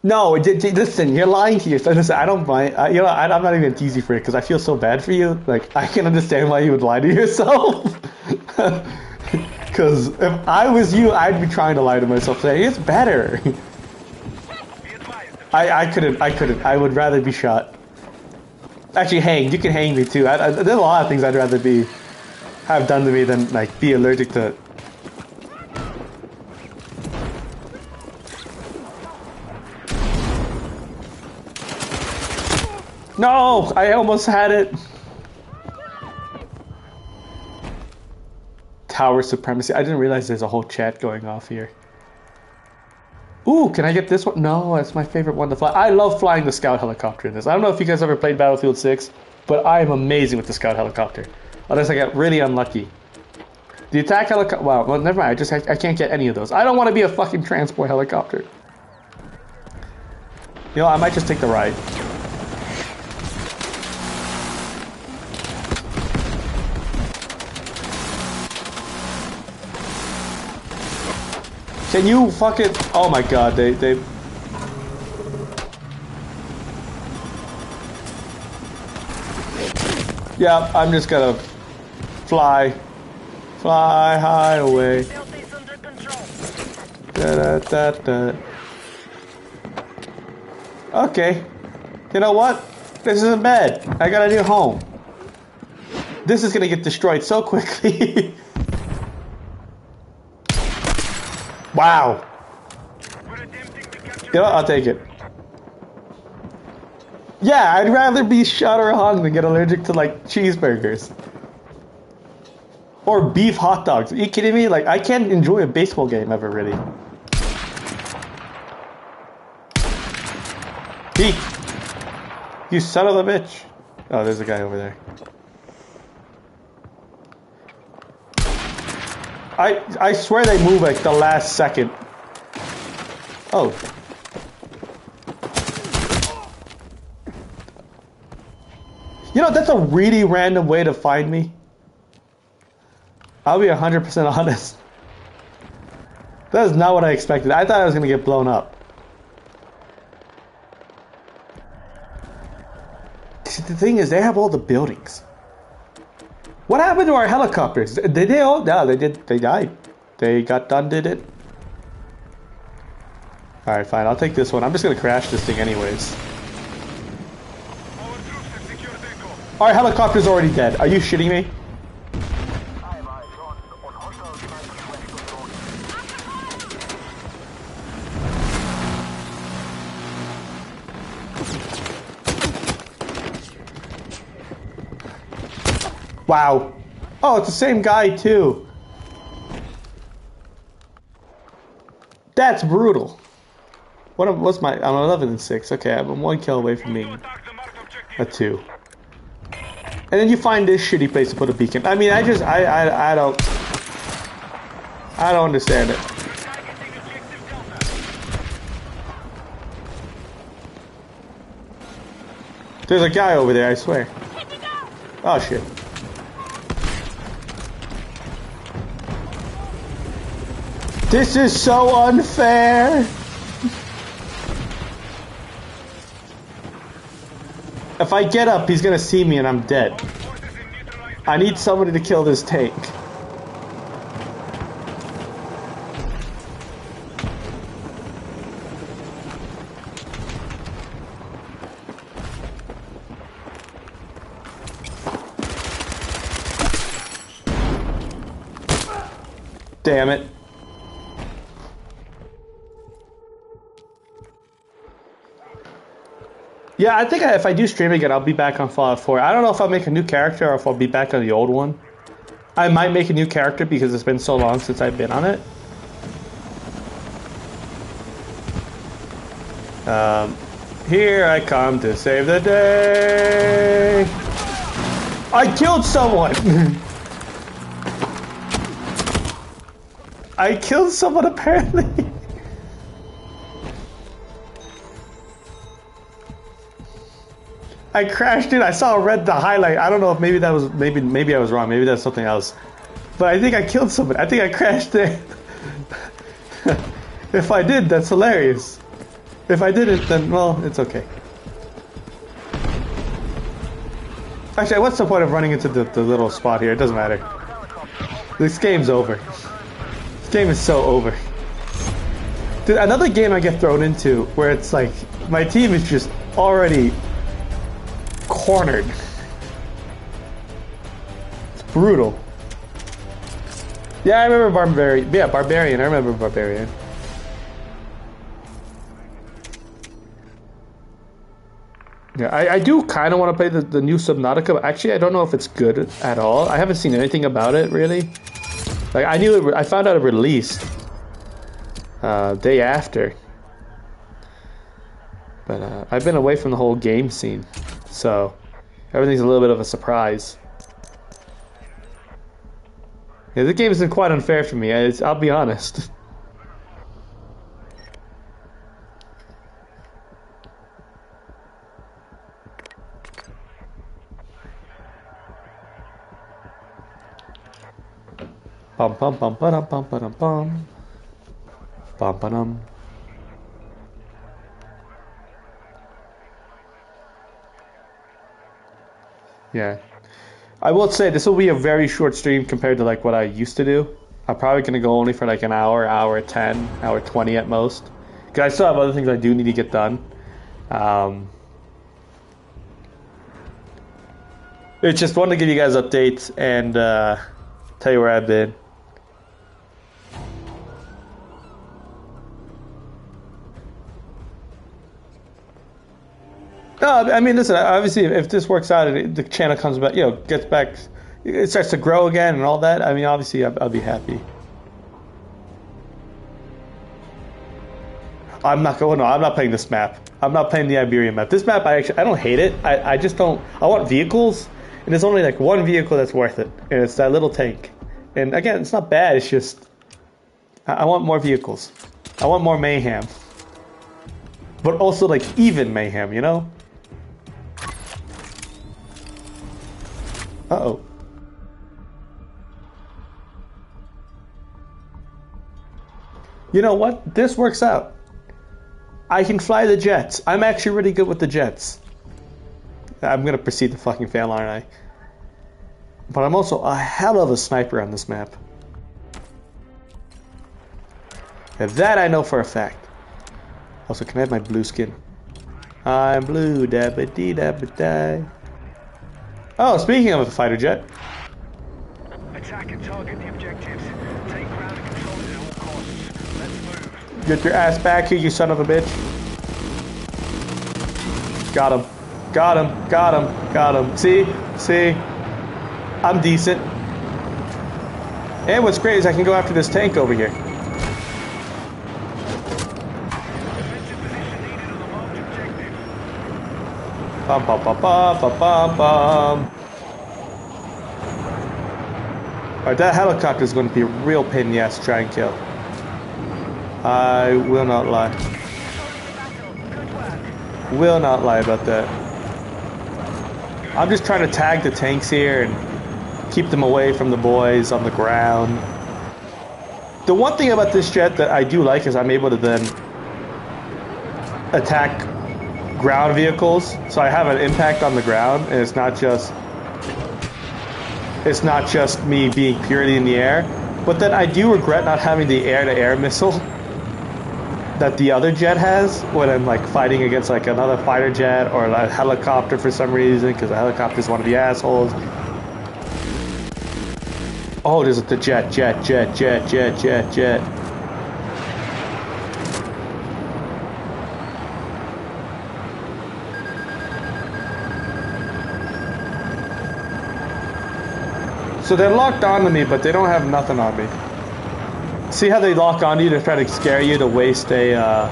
[SPEAKER 1] No, listen, you're lying to yourself. Listen, I don't mind. You know, I'm not even teasing for it because I feel so bad for you. Like, I can understand why you would lie to yourself. Because if I was you, I'd be trying to lie to myself saying, it's better. I couldn't. I would rather be shot. Actually, hang. You can hang me too. There's a lot of things I'd rather have done to me than like be allergic to. No, I almost had it. Tower supremacy. I didn't realize there's a whole chat going off here. Ooh, can I get this one? No, that's my favorite one to fly. I love flying the scout helicopter in this. I don't know if you guys ever played Battlefield 6, but I am amazing with the scout helicopter. Unless I get really unlucky. The attack helicopter... Wow, well, never mind. I can't get any of those. I don't want to be a fucking transport helicopter. You know, I might just take the ride. Can you fucking... Oh my god, they... Yeah, I'm just gonna fly high away. Da. Okay. You know what? This isn't bad. I got a new home. This is gonna get destroyed so quickly. Wow. You know what? I'll take it. Yeah, I'd rather be shot or hung than get allergic to, like, cheeseburgers. Or beef hot dogs. Are you kidding me? Like, I can't enjoy a baseball game ever, really. Peek! You son of a bitch. Oh, there's a guy over there. I swear they move, like, the last second. Oh. You know, that's a really random way to find me. I'll be 100% honest. That is not what I expected. I thought I was going to get blown up. See, the thing is, they have all the buildings. What happened to our helicopters? Did they all? No, they did. They died. They got done, did it?
[SPEAKER 3] Alright, fine. I'll take this one. I'm just gonna crash this thing anyways.
[SPEAKER 2] Our troops have secured Echo.
[SPEAKER 3] Our helicopter's already dead. Are you shitting me? Wow. Oh, it's the same guy too. That's brutal. What's my? I'm 11 and 6. Okay, I'm 1 kill away from being
[SPEAKER 2] Attack the marked objective.
[SPEAKER 3] a 2. And then you find this shitty place to put a beacon. I mean, I don't understand it.
[SPEAKER 2] Targeting objective Delta.
[SPEAKER 3] There's a guy over there, I swear. Oh shit. This is so unfair. If I get up, he's gonna see me and I'm dead.
[SPEAKER 2] Forces in neutralized.
[SPEAKER 3] I need somebody to kill this tank. Damn it. Yeah, I think if I do stream again, I'll be back on Fallout 4. I don't know if I'll make a new character or if I'll be back on the old one. I might make a new character because it's been so long since I've been on it. Here I come to save the day. I killed someone. I killed someone apparently. I crashed in. I saw the highlight. I don't know if maybe that was maybe I was wrong. Maybe that's something else. But I think I killed someone. I think I crashed in. If I did, that's hilarious. If I didn't, then well, it's okay. Actually, what's the point of running into the little spot here? It doesn't matter. This game's over. This game is so over. Dude, another game I get thrown into where it's like my team is just already cornered. It's brutal. Yeah, I remember Barbarian. Yeah, Barbarian. I remember Barbarian. Yeah, I do kind of want to play the new Subnautica, but actually I don't know if it's good at all. I haven't seen anything about it, really. Like, I knew it, I found out it released day after. But I've been away from the whole game scene, so everything's a little bit of a surprise. Yeah, this game has been quite unfair for me, I'll be honest. Bum bum bum ba bum ba bum bum ba. Yeah, I will say this will be a very short stream compared to like what I used to do. I'm probably gonna go only for like an hour, hour 10, hour 20 at most. Cause I still have other things I do need to get done. It's just wanted to give you guys updates and tell you where I've been. No, I mean, listen. Obviously, if this works out and the channel comes back, you know, gets back, it starts to grow again and all that. I mean, obviously, I'll be happy. I'm not going. No, I'm not playing this map. I'm not playing the Iberian map. This map, I don't hate it. I just don't. I want vehicles, and there's only like one vehicle that's worth it, and it's that little tank. And again, it's not bad. It's just I want more vehicles. I want more mayhem, but also like even mayhem, you know. Uh-oh. You know what? This works out. I can fly the jets. I'm actually really good with the jets. I'm gonna proceed to fucking fail, aren't I? But I'm also a hell of a sniper on this map. And that I know for a fact. Also, can I have my blue skin? I'm blue, dabba dee dabba die. Oh, speaking of a fighter jet.
[SPEAKER 2] Attack and target the objectives. Take ground and control it at all costs. Let's move.
[SPEAKER 3] Get your ass back here, you son of a bitch. Got him. Got him. Got him. Got him. See? See? I'm decent. And what's great is I can go after this tank over here.
[SPEAKER 2] Defensive position needed on the marked objective.
[SPEAKER 3] Bum bum bum bum bum bum bum. Alright, that helicopter is going to be a real pain in the ass to try and kill. I will not lie. Will not lie about that. I'm just trying to tag the tanks here and keep them away from the boys on the ground. The one thing about this jet that I do like is I'm able to then attack ground vehicles, so I have an impact on the ground, and it's not just me being purely in the air. But then I do regret not having the air-to-air missile that the other jet has when I'm like fighting against like another fighter jet or a helicopter for some reason, because the helicopter is one of the assholes. Oh, there's the jet. So they're locked onto me, but they don't have nothing on me. See how they lock onto you to try to scare you to waste a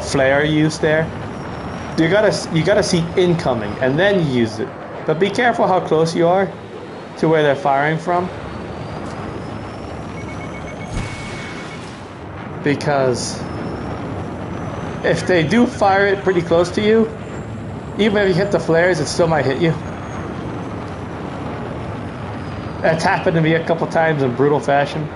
[SPEAKER 3] flare use there? You gotta see incoming and then you use it. But be careful how close you are to where they're firing from. Because if they do fire it pretty close to you, even if you hit the flares, it still might hit you. That's happened to me a couple times in brutal fashion.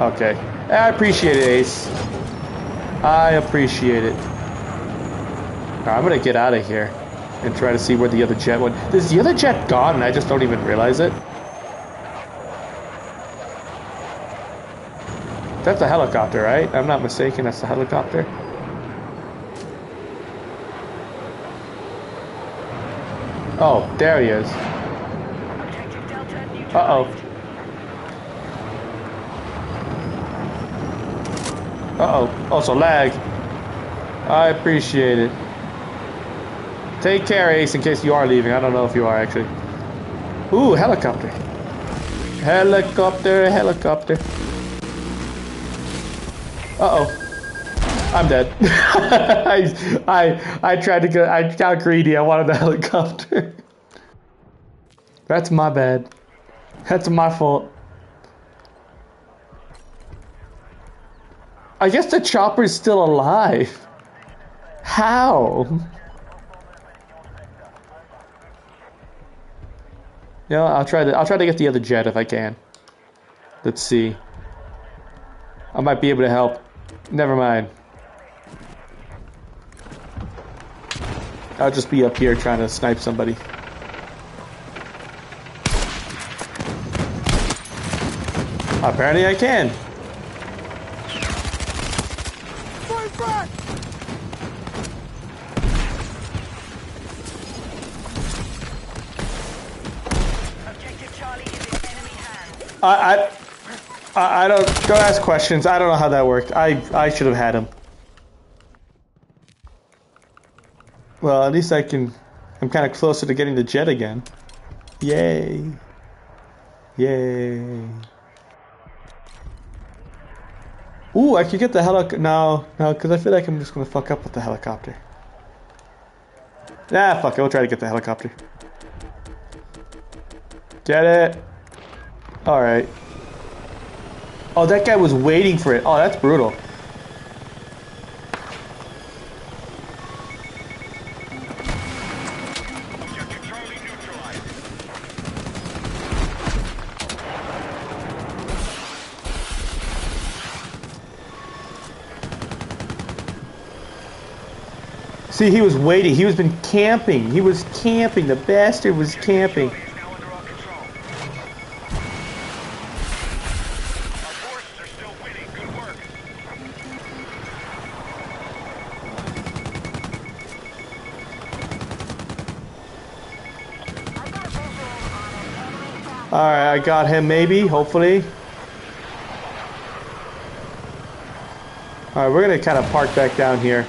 [SPEAKER 3] Okay. I appreciate it, Ace. I appreciate it. Alright, I'm gonna get out of here and try to see where the other jet went. Is the other jet gone and I just don't even realize it? That's a helicopter, right? I'm not mistaken, that's the helicopter. Oh, there he is. Uh-oh. Uh-oh. Also lag. I appreciate it. Take care, Ace, in case you are leaving. I don't know if you are, actually. Ooh, helicopter. Helicopter, helicopter. Uh-oh. I'm dead. I tried to go. I got greedy. I wanted the helicopter. That's my bad. That's my fault. I guess the chopper's still alive. How? You know, I'll try to get the other jet if I can. Let's see. I might be able to help. Never mind. I'll just be up here trying to snipe somebody. Apparently I can. I don't ask questions. I don't know how that worked. I should have had him. Well, at least I'm kind of closer to getting the jet again. Yay. Yay. Ooh, I could get the helicopter. No, because I feel like I'm just going to fuck up with the helicopter. Nah, fuck it. We'll try to get the helicopter. Get it? Alright. Oh, that guy was waiting for it. Oh, that's brutal. See, he was waiting. He was been camping. He was camping. The bastard was camping. Alright, I got him maybe, hopefully. Alright, we're gonna kind of park back down here.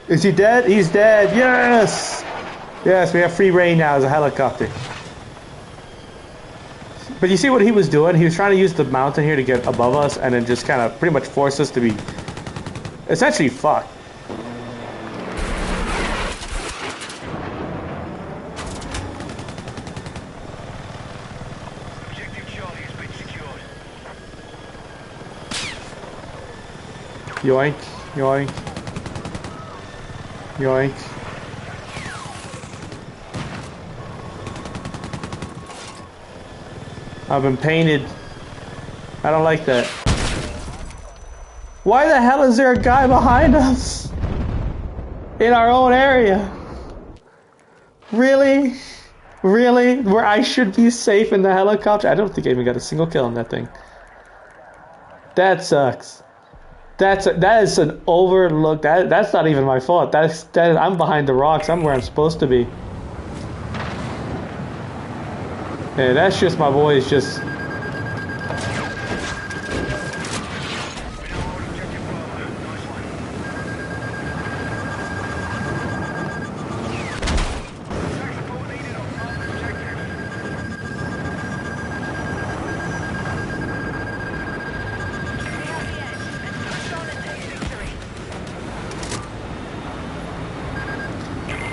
[SPEAKER 3] Is he dead? He's dead. Yes! Yes, we have free reign now as a helicopter. But you see what he was doing? He was trying to use the mountain here to get above us and then just kind of pretty much force us to be essentially fucked.
[SPEAKER 2] Objective Charlie has been secured.
[SPEAKER 3] Yoink, yoink, yoink. I've been painted. I don't like that. Why the hell is there a guy behind us? In our own area? Really? Really? Where I should be safe in the helicopter? I don't think I even got a single kill on that thing. That sucks. That is an overlook. That's not even my fault. I'm behind the rocks. I'm where I'm supposed to be. Yeah, that's just my boys just.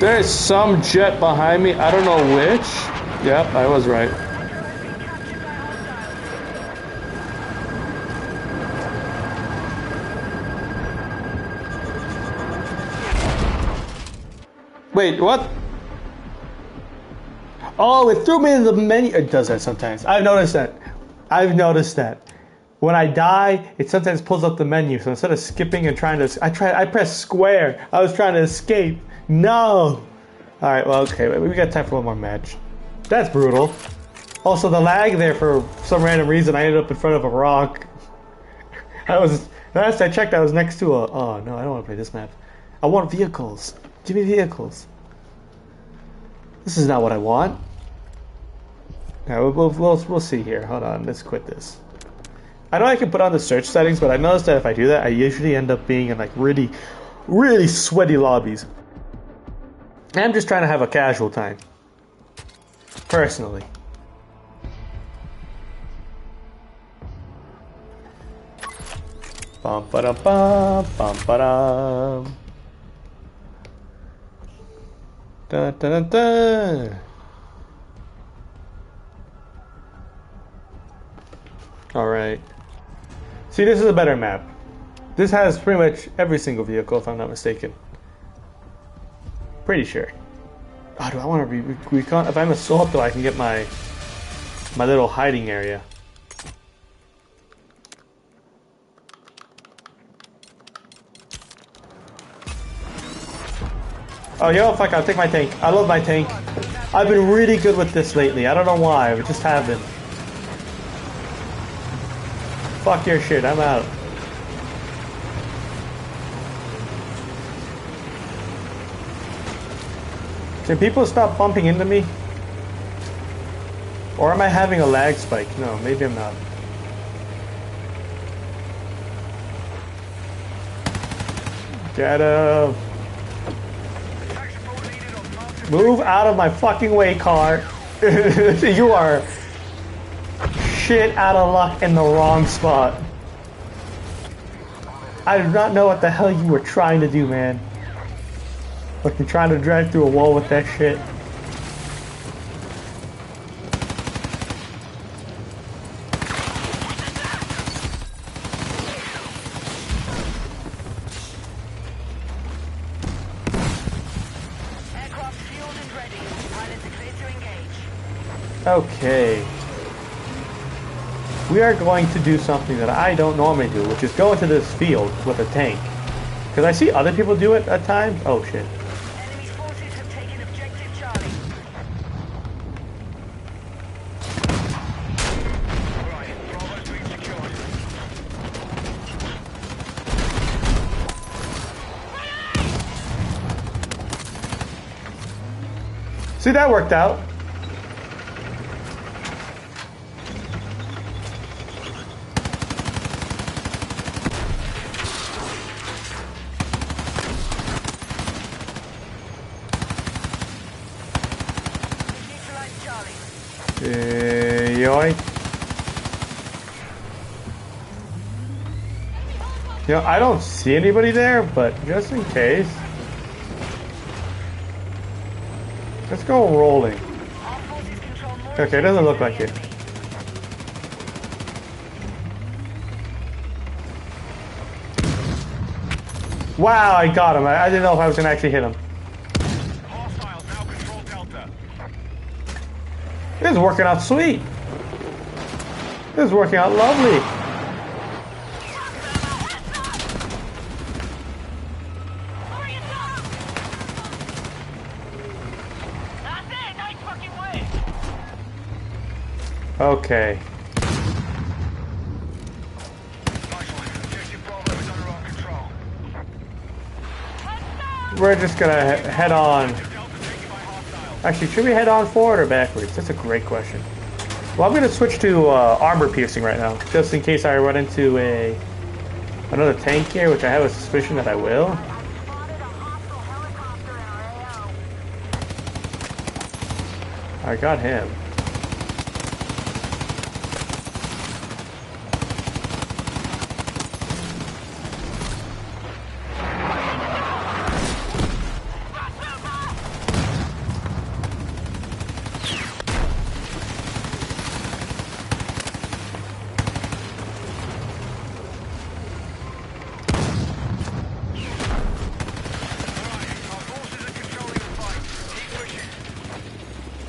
[SPEAKER 3] There's some jet behind me. I don't know which. Yep, I was right. Wait, what? Oh, it threw me in the menu. It does that sometimes. I've noticed that. I've noticed that. When I die, it sometimes pulls up the menu. So instead of skipping and trying to, I pressed square. I was trying to escape. No. All right. Well, okay. We got time for one more match. That's brutal. Also, the lag there for some random reason, I ended up in front of a rock. Last I checked, I was next to a. Oh no, I don't want to play this map. I want vehicles. Give me vehicles. This is not what I want. Now we'll see here. Hold on. Let's quit this. I know I can put on the search settings, but I noticed that if I do that, I usually end up being in like really, really sweaty lobbies. And I'm just trying to have a casual time. Personally. Bum ba dum bum bum ba dum. Dun dun dun dun. All right. See, this is a better map. This has pretty much every single vehicle, if I'm not mistaken. Pretty sure. Oh, do I want to recon? If I'm assault, though, I can get my little hiding area. Oh, you know, fuck, I'll take my tank. I love my tank. I've been really good with this lately. I don't know why, but just have been. Fuck your shit, I'm out. Can people stop bumping into me? Or am I having a lag spike? No, maybe I'm not. Get him. Move out of my fucking way, car. You are shit out of luck in the wrong spot. I do not know what the hell you were trying to do, man. Fucking trying to drive through a wall with that shit. Okay. We are going to do something that I don't normally do, which is go into this field with a tank. Because I see other people do it at times. Oh shit.
[SPEAKER 2] Enemy forces
[SPEAKER 3] See, that worked out. Yoink. You know, I don't see anybody there, but just in case. Let's go rolling. Okay, it doesn't look like it. Wow, I got him. I didn't know if I was going to actually hit him.
[SPEAKER 2] Hostiles now control Delta.
[SPEAKER 3] This is working out sweet. This is working out lovely. Okay. We're just gonna head on. Actually, should we head on forward or backwards? That's a great question. Well, I'm gonna switch to armor piercing right now, just in case I run into another tank here, which I have a suspicion that I will. I got him.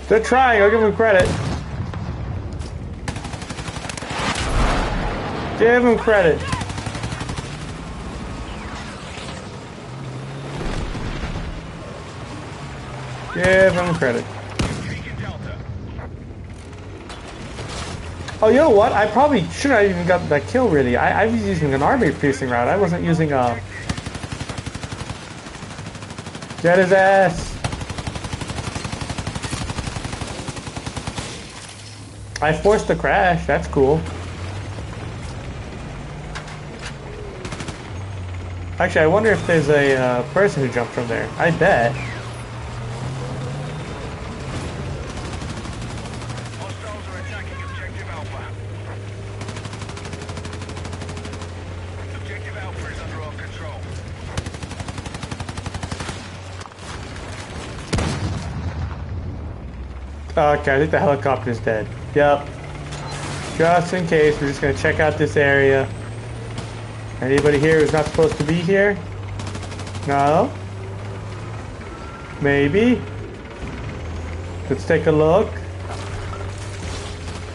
[SPEAKER 3] They're trying, I'll give them credit. Give them credit. Give them credit. Oh, you know what? I probably should have even got that kill, really. I was using an armor piercing round. I wasn't using Get his ass! I forced the crash, that's cool. Actually, I wonder if there's a person who jumped from there. I bet.
[SPEAKER 2] Hostiles are attacking Objective Alpha. Objective Alpha is under our control.
[SPEAKER 3] Okay, I think the helicopter's dead. Yep. Just in case, we're just gonna check out this area. Anybody here who's not supposed to be here? No? Maybe? Let's take a look.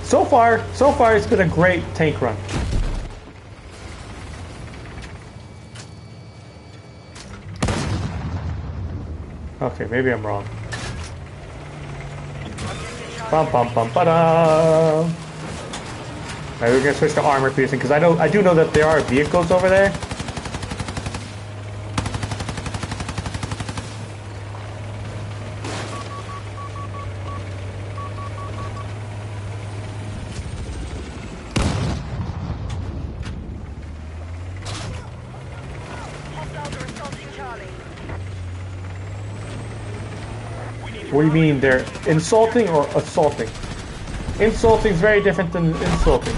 [SPEAKER 3] So far it's been a great tank run. Okay, maybe I'm wrong. Bum bum bum ba-da. Alright, we're gonna switch to armor piercing because I do know that there are vehicles over there. What do you mean they're insulting or assaulting? Insulting is very different than insulting.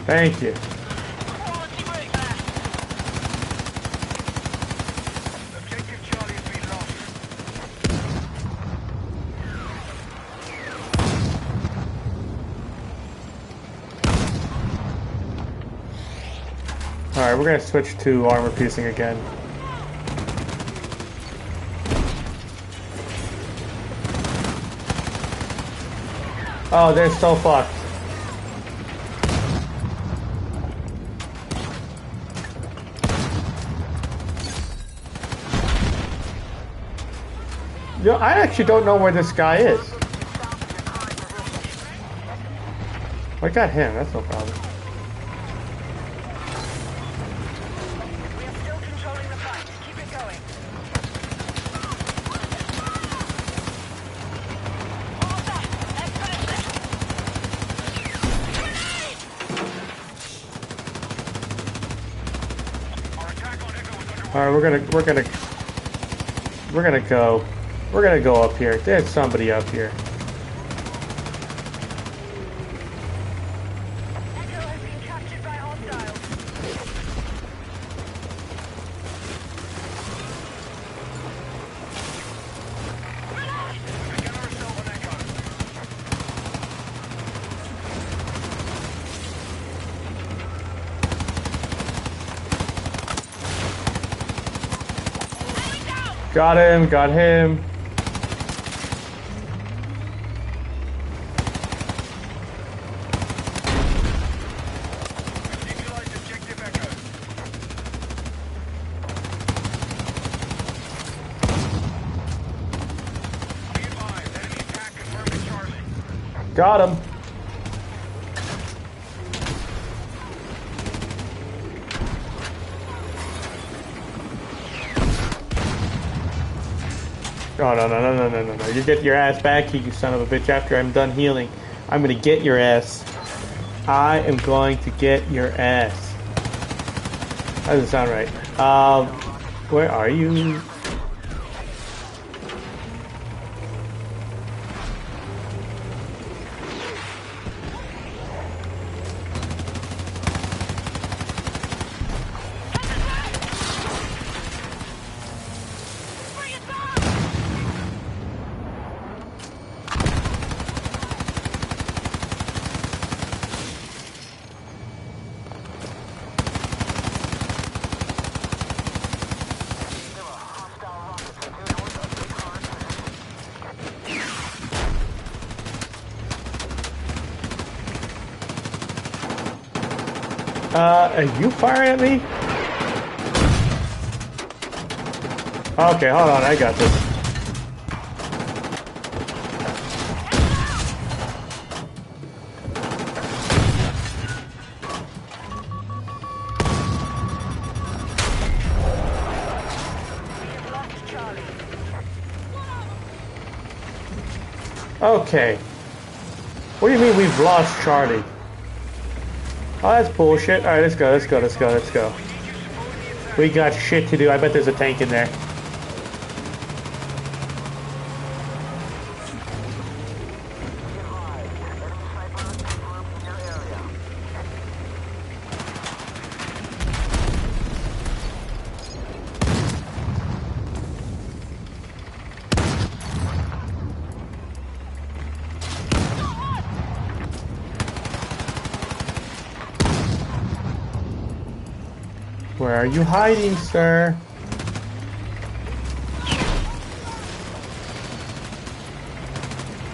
[SPEAKER 3] Thank you.
[SPEAKER 2] Objective Charlie has been lost.
[SPEAKER 3] Alright, we're gonna switch to armor piercing again. Oh, they're so fucked. Yo, I actually don't know where this guy is. I got him, that's no problem. All right, we're gonna go up here. There's somebody up here.
[SPEAKER 2] Echo has been captured by hostiles. Begin our assault on Echo.
[SPEAKER 3] Got him.
[SPEAKER 2] Neutralize objective Echo. Be advised, enemy attack confirmed at Charlie.
[SPEAKER 3] Got him. Oh, no. You get your ass back here, you son of a bitch, after I'm done healing. I'm gonna get your ass. I am going to get your ass. That doesn't sound right. Where are you? Are you firing at me? Okay, hold on, I got this.
[SPEAKER 2] Lost Charlie.
[SPEAKER 3] Okay. What do you mean we've lost Charlie? Oh, that's bullshit. Alright, let's go. We got shit to do. I bet there's a tank in there. Where are you hiding, sir?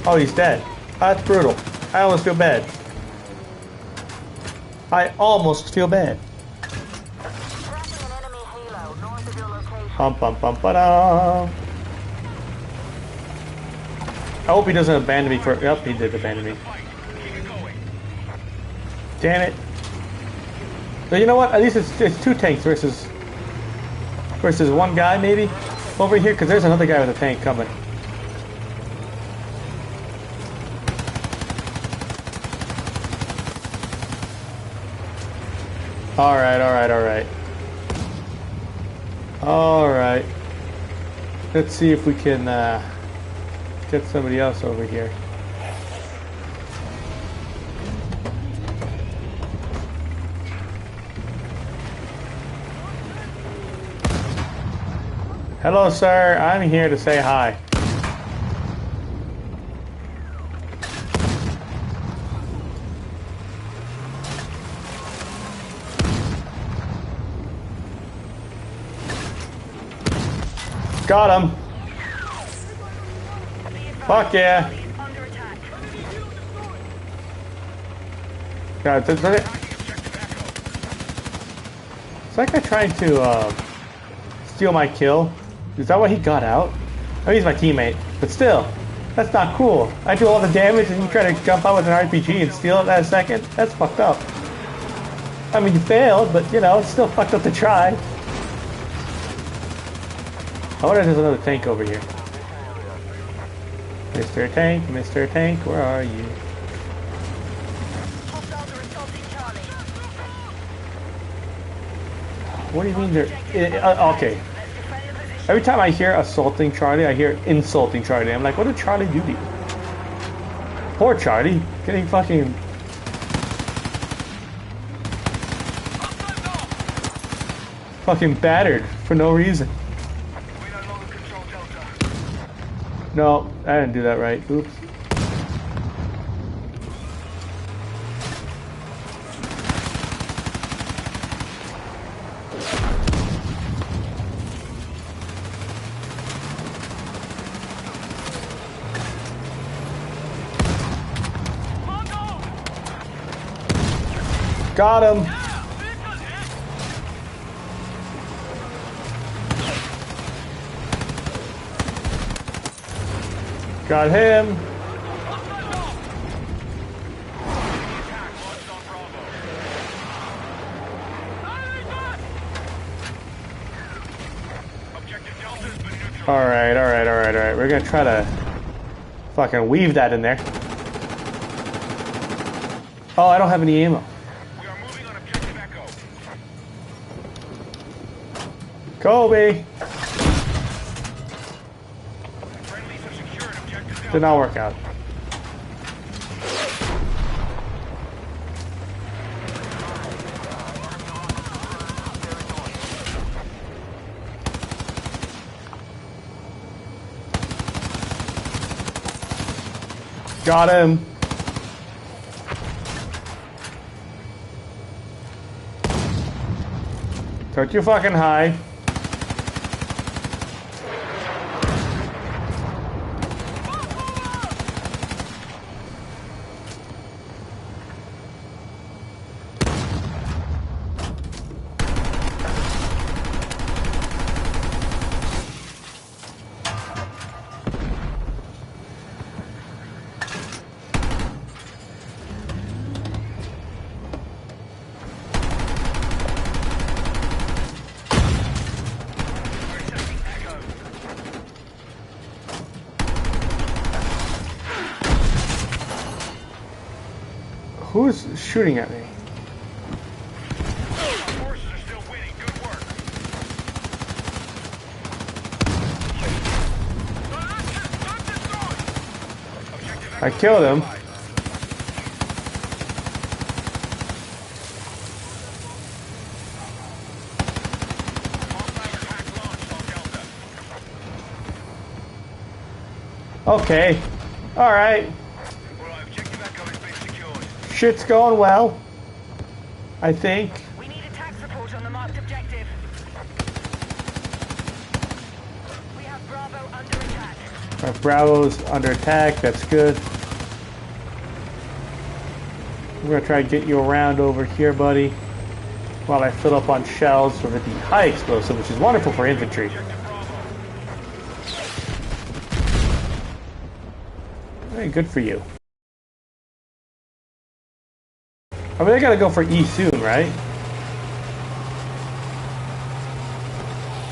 [SPEAKER 3] Oh, he's dead. That's brutal. I almost feel bad. Bum bum bum ba-dum. I hope he doesn't abandon me for. Yep, he did abandon me. Damn it. But you know what? At least it's two tanks versus one guy maybe over here, because there's another guy with a tank coming. All right. Let's see if we can get somebody else over here. Hello, sir. I'm here to say hi. Got him. Fuck yeah.
[SPEAKER 2] Under attack.
[SPEAKER 3] God, is that guy trying to steal my kill? Is that why he got out? I mean, he's my teammate, but still, that's not cool. I do all the damage and you try to jump out with an RPG and steal it that second? That's fucked up. I mean, you failed, but you know, it's still fucked up to try. I wonder if there's another tank over here. Mr. Tank, where are you?
[SPEAKER 2] Hostiles are assaulting Charlie.
[SPEAKER 3] What do you mean they're... okay. Every time I hear assaulting Charlie, I hear insulting Charlie. I'm like, what did Charlie do to you? Poor Charlie. Getting fucking... fucking battered for no reason. No, I didn't do that right. Oops. Got him. Got him. Alright. We're gonna try to fucking weave that in there. Oh, I don't have any ammo.
[SPEAKER 2] We are moving on objective Echo.
[SPEAKER 3] Kobe!
[SPEAKER 2] Friendlies have secured objective Delta.
[SPEAKER 3] Did not work out. Got him. Took you fucking high. Who's shooting at me?
[SPEAKER 2] Forces are still winning. Good work.
[SPEAKER 3] I killed him. Okay. Alright. Shit's going well. I think.
[SPEAKER 4] We need attack support on the marked objective. We have Bravo under attack.
[SPEAKER 3] Our Bravo's under attack. That's good. We're gonna try to get you around over here, buddy, while I fill up on shells with the high explosive, which is wonderful for infantry. Very good for you. I mean, they gotta go for E soon, right?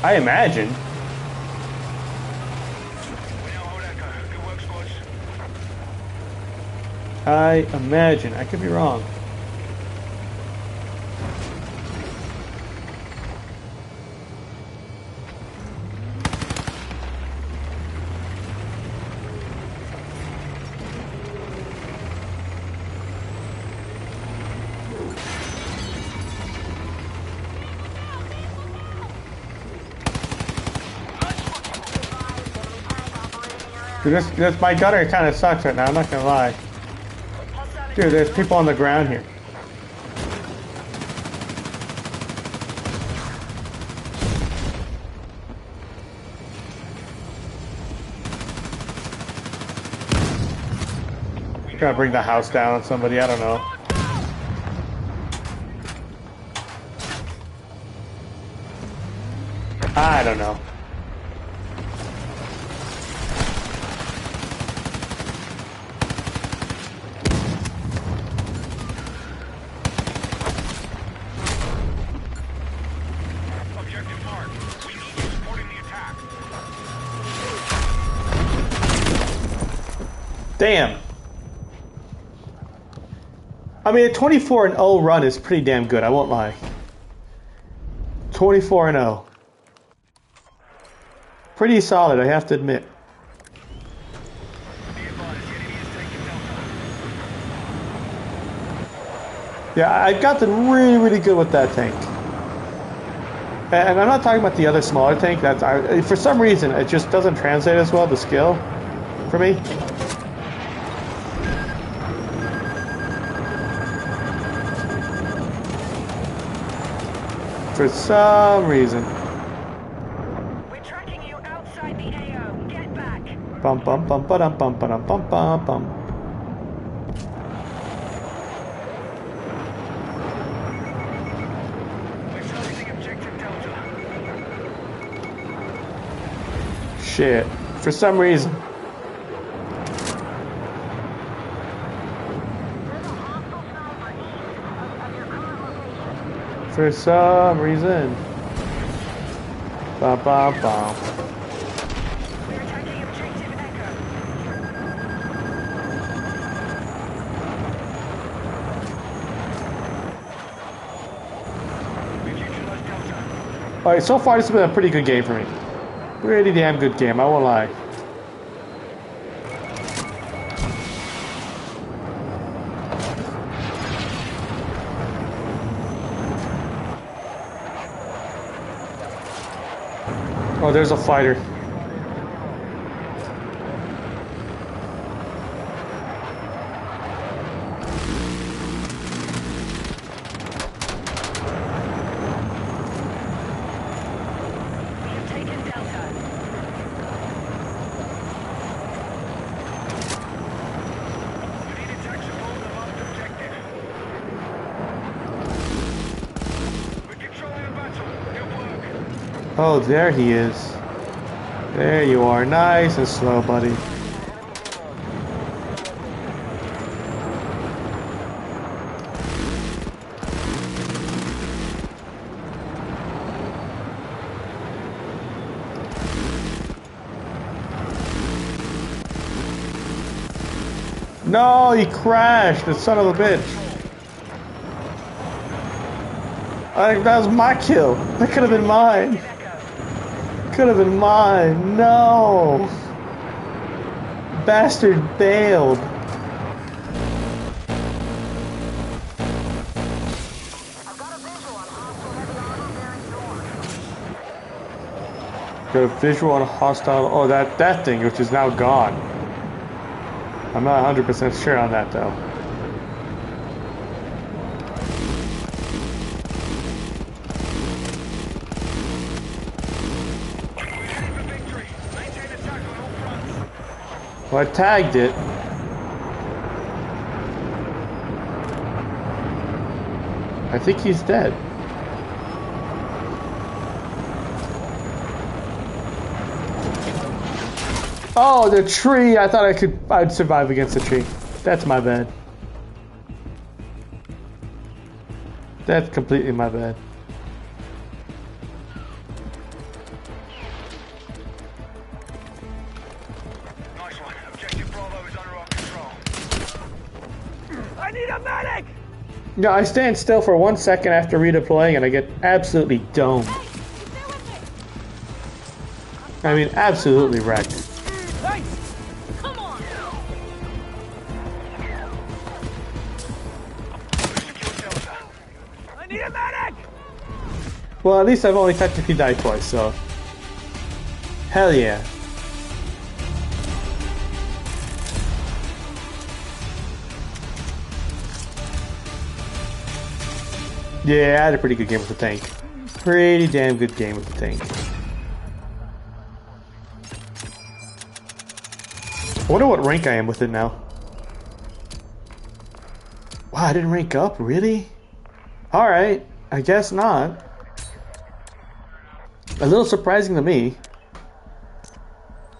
[SPEAKER 3] I imagine. I imagine. I could be wrong. Dude, this my gunner kind of sucks right now. I'm not gonna lie. Dude, there's people on the ground here. Gotta bring the house down on somebody. I don't know. I don't know. Damn. I mean, a 24-0 run is pretty damn good, I won't lie. 24-0. Pretty solid, I have to admit.
[SPEAKER 2] Be advised, the enemy is taking Delta.
[SPEAKER 3] Yeah, I've gotten really, really good with that tank. And I'm not talking about the other smaller tank. For some reason, it just doesn't translate as well, the skill, for me. For some reason.
[SPEAKER 4] We're tracking you outside the AO. Get back.
[SPEAKER 3] Bum bum bum ba-dum bum ba-dum bum bum bum.
[SPEAKER 2] We're selecting objective Delta.
[SPEAKER 3] Shit. For some reason. For some reason. Bum bum bum.
[SPEAKER 4] We're attacking objective Echo.
[SPEAKER 2] We've neutralized Delta.
[SPEAKER 3] Alright, so far this has been a pretty good game for me. Pretty damn good game, I won't lie. Oh, there's a fighter.
[SPEAKER 4] We have taken Delta.
[SPEAKER 2] We need attack support on the marked objective. We're controlling the battle. Good work.
[SPEAKER 3] Oh, there he is. There you are. Nice and slow, buddy. No, he crashed, the son of a bitch. I think that was my kill. That could have been mine.
[SPEAKER 4] Echo.
[SPEAKER 3] Could have been mine. No. Bastard bailed. Got a visual on hostile. Oh, that thing, which is now gone. I'm not 100% sure on that though.
[SPEAKER 2] We're heading for victory. Maintain attack on all fronts.
[SPEAKER 3] Well, I tagged it. I think he's dead. Oh, the tree! I thought I'd survive against the tree. That's my bad. That's completely my bad.
[SPEAKER 2] Nice one. Objective Bravo is under our control.
[SPEAKER 4] I need a medic!
[SPEAKER 3] No, I stand still for 1 second after redeploying and I get absolutely domed. I mean, absolutely wrecked.
[SPEAKER 4] Thanks! Come on!
[SPEAKER 2] Secure Delta.
[SPEAKER 4] I need a medic!
[SPEAKER 3] Well, at least I've only technically died twice, so... Hell yeah. Yeah, I had a pretty good game with the tank. Pretty damn good game with the tank. I wonder what rank I am with it now. Wow, I didn't rank up? Really? Alright, I guess not. A little surprising to me,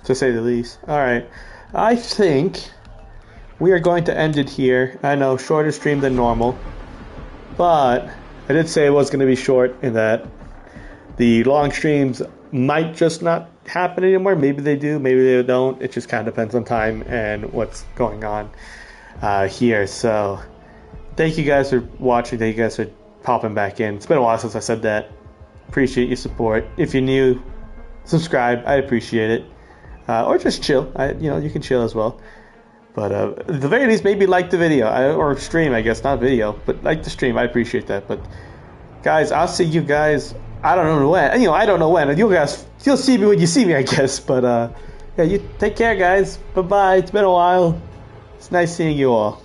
[SPEAKER 3] to say the least. Alright, I think we are going to end it here. I know, shorter stream than normal, but I did say it was going to be short in that the long streams might just not happen anymore. Maybe they do, maybe they don't. It just kind of depends on time and what's going on here. So thank you guys for watching. Thank you guys for popping back in. It's been a while since I said that.
[SPEAKER 1] appreciate your support. If you're new, subscribe. I appreciate it. Or just chill. You can chill as well. But at the very least, maybe like the video or stream. I guess not video, but like the stream. I appreciate that. But guys, I'll see you guys. I don't know when. I don't know when. You'll see me when you see me, I guess. But yeah, you take care, guys. Bye bye. It's been a while. It's nice seeing you all.